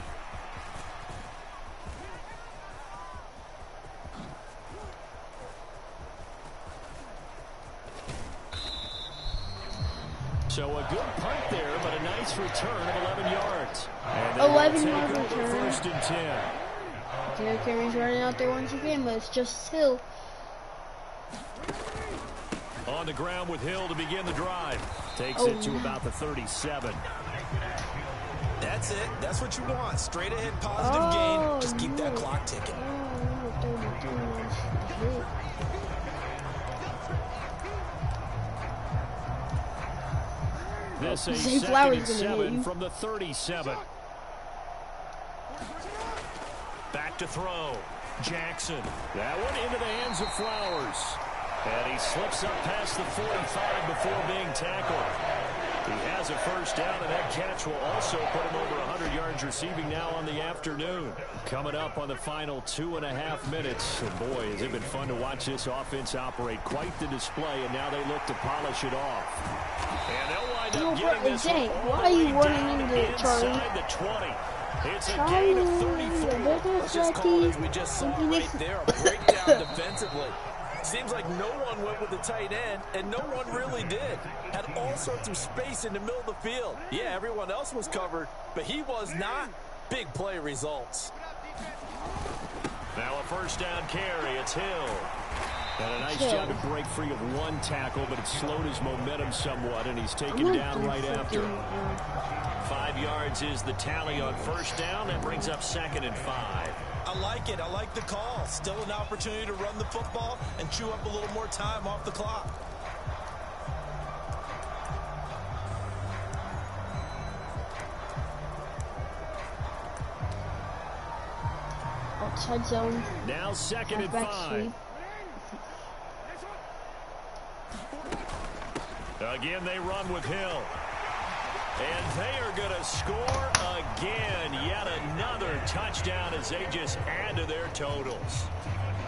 So a good punt there, but a nice return of 11 yards. 11-yard return. 1st and 10. Derrick Henry's running out there once again, but it's just Hill. On the ground with Hill to begin the drive. Takes it to about the 37. That's it. That's what you want. Straight ahead, positive gain. Just keep that clock ticking. This a second and 7 from the 37. Back to throw. Jackson. That one into the hands of Flowers. And he slips up past the 45 before being tackled. He has a first down, and that catch will also put him over 100 yards receiving now on the afternoon. Coming up on the final 2.5 minutes. And boy, has it been fun to watch this offense operate. Quite the display, and now they look to polish it off. And they'll wind up getting this one all the way down inside the 20. It's a gain of 34. Let's just call it as we just saw right there, a breakdown defensively. Seems like no one went with the tight end, and no one really did. Had all sorts of space in the middle of the field. Yeah, everyone else was covered, but he was not. Big play results. Now a first down carry. It's Hill. And a nice job to break free of one tackle, but it slowed his momentum somewhat, and he's taken down right after. 5 yards is the tally on first down. That brings up 2nd and 5. I like it. I like the call. Still an opportunity to run the football and chew up a little more time off the clock. Outside zone. Now 2nd and 5. Again, they run with Hill. And they are going to score again. Yet another touchdown as they just add to their totals.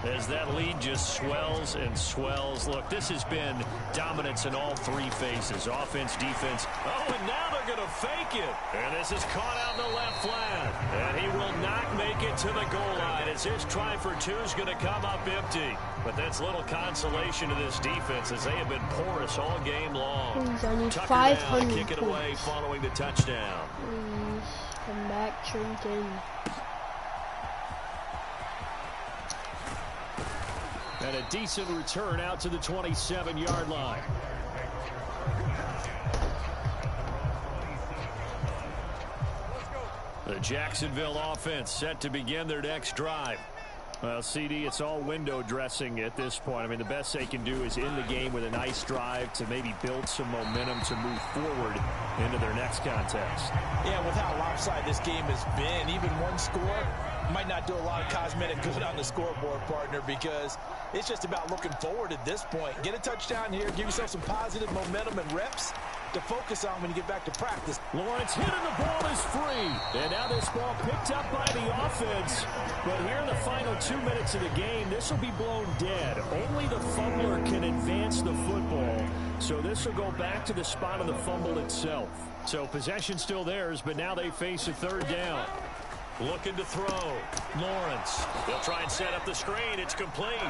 As that lead just swells and swells. Look, this has been dominance in all three phases. Offense, defense. Oh, and now they're going to fake it. And this is caught out in the left flat. And he will not make it to the goal line as his try for two is going to come up empty. But that's little consolation to this defense as they have been porous all game long. Please, I need Tucker 500 now kick it points. away following the touchdown. Please, come back, Trinken. And a decent return out to the 27-yard line. The Jacksonville offense set to begin their next drive. Well, CD, it's all window dressing at this point. I mean, the best they can do is end the game with a nice drive to maybe build some momentum to move forward into their next contest. Yeah, with how lopsided this game has been, even one score might not do a lot of cosmetic good on the scoreboard, partner, because it's just about looking forward at this point. Get a touchdown here, give yourself some positive momentum and reps to focus on when you get back to practice. Lawrence hit and the ball is free. And now this ball picked up by the offense. But here in the final 2 minutes of the game, this will be blown dead. Only the fumbler can advance the football. So this will go back to the spot of the fumble itself. So possession still theirs, but now they face a third down. Looking to throw. Lawrence. They'll try and set up the screen. It's complete.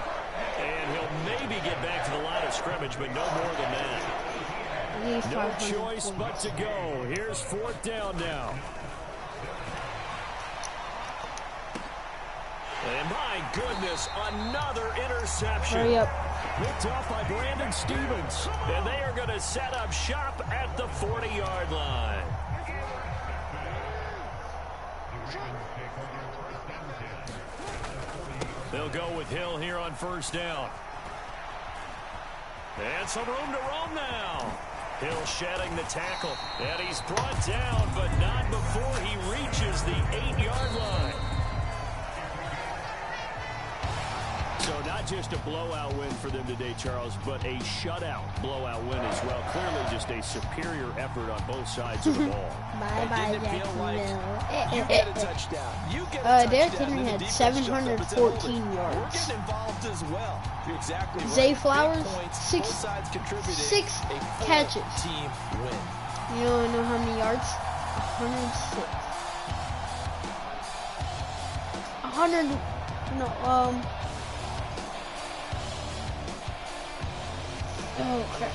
And he'll maybe get back to the line of scrimmage, but no more than that. No choice but to go. Here's 4th down now. And my goodness, another interception. Hurry up. Picked off by Brandon Stevens. And they are going to set up shop at the 40-yard line. They'll go with Hill here on first down. And some room to roam now. Hill shedding the tackle. And he's brought down, but not before he reaches the 8-yard line. So not just a blowout win for them today, Charles, but a shutout blowout win as well. Clearly just a superior effort on both sides of the ball. Bye-bye, Jacksonville. You get a touchdown. You get a Derrick touchdown. Henry had The defense 714 We're yards. getting involved as well. You're exactly right. Zay Flowers, Big points, six both sides contributed. six A full catches. Team win. You don't know how many yards? 106. 100. No, oh crap.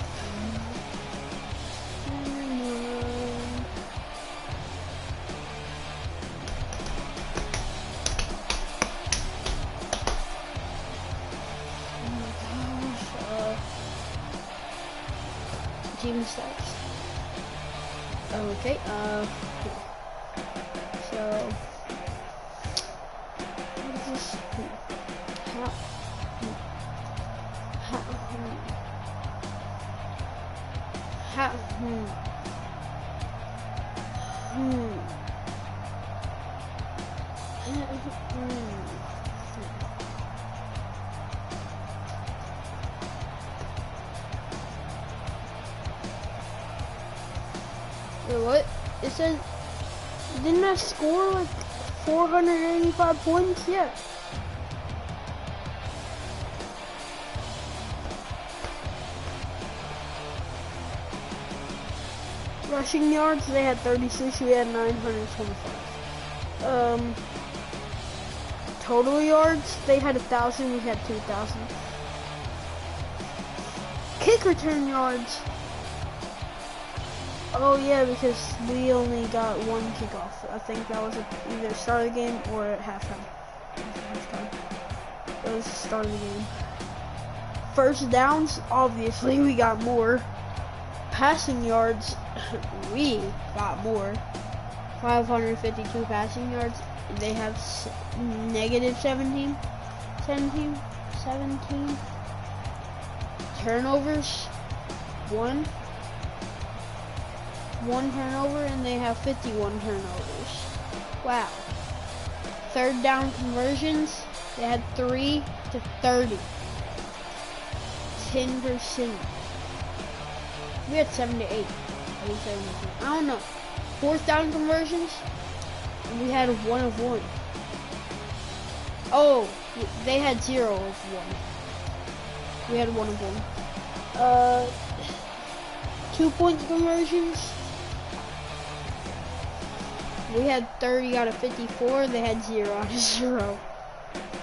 Team stats. Okay, so what is this? Wait, what? It says, didn't I score like 485 points? Yeah. Rushing yards, they had 36, we had 925. Total yards, they had 1,000, we had 2,000. Kick return yards. Oh yeah, because we only got one kickoff. I think that was either start of the game or at halftime. It was the start of the game. First downs, obviously we got more. Passing yards, we got more. 552 passing yards. They have negative 17. Turnovers, one turnover, and they have 51 turnovers. Wow. Third down conversions, they had 3 to 30. 10%. We had 7 to 8. I don't know. Fourth down conversions, we had 1 of 1. Oh, they had 0 of 1. We had 1 of 1. 2-point conversions, we had 30 out of 54. They had 0 out of 0.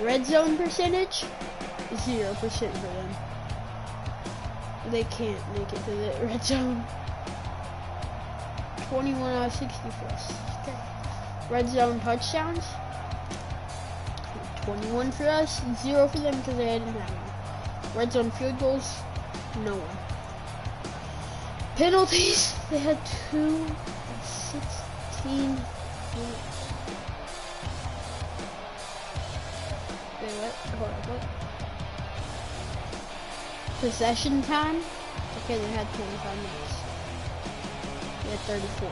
Red zone percentage, 0% for them. They can't make it to the red zone. 21 out of 64. Okay. Red zone touchdowns, 21 for us, 0 for them because they didn't have any. Red zone field goals, no one. Penalties, they had 2 of 16. Wait, what? Hold on, what? Possession time, okay, they had 25 minutes. They had 35.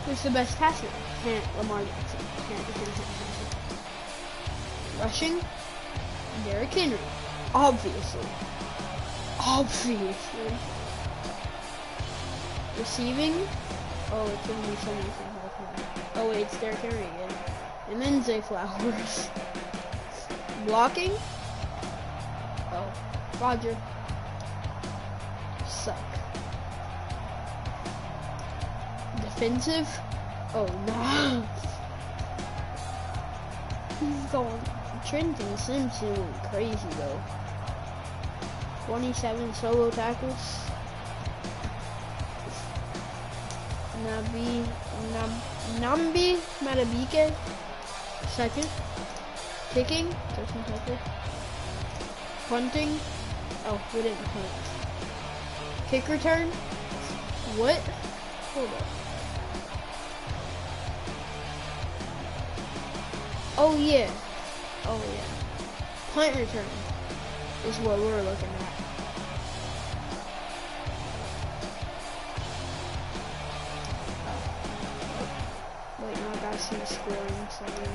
Who's the best passer? Lamar Jackson. Rushing, Derrick Henry. Obviously. Receiving, oh, it's gonna be so many things. Oh wait, it's Derrick Henry again. And then Zay Flowers. Blocking, oh, Roger. Suck. Defensive, oh no. He's going. Trenton Simpson went crazy though. 27 solo tackles. Nambi Matabike, second. Kicking, touching tackle. Punting, oh, we didn't punt. Kick return, what? Hold up. Oh yeah. Punt return is what we're looking at. Wait, no, I gotta see the scoring. Sorry.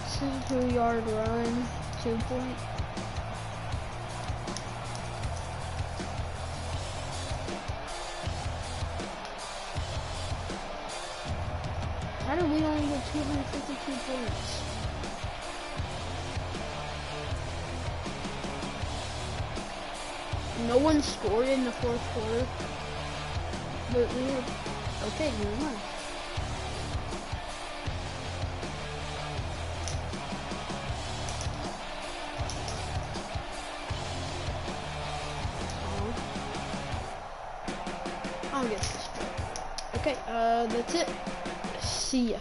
This is a 2-yard run, 2-point. How did we only get 252 points? No one scored in the fourth quarter. But we were okay, never mind. I don't get this. Okay, that's it. See ya.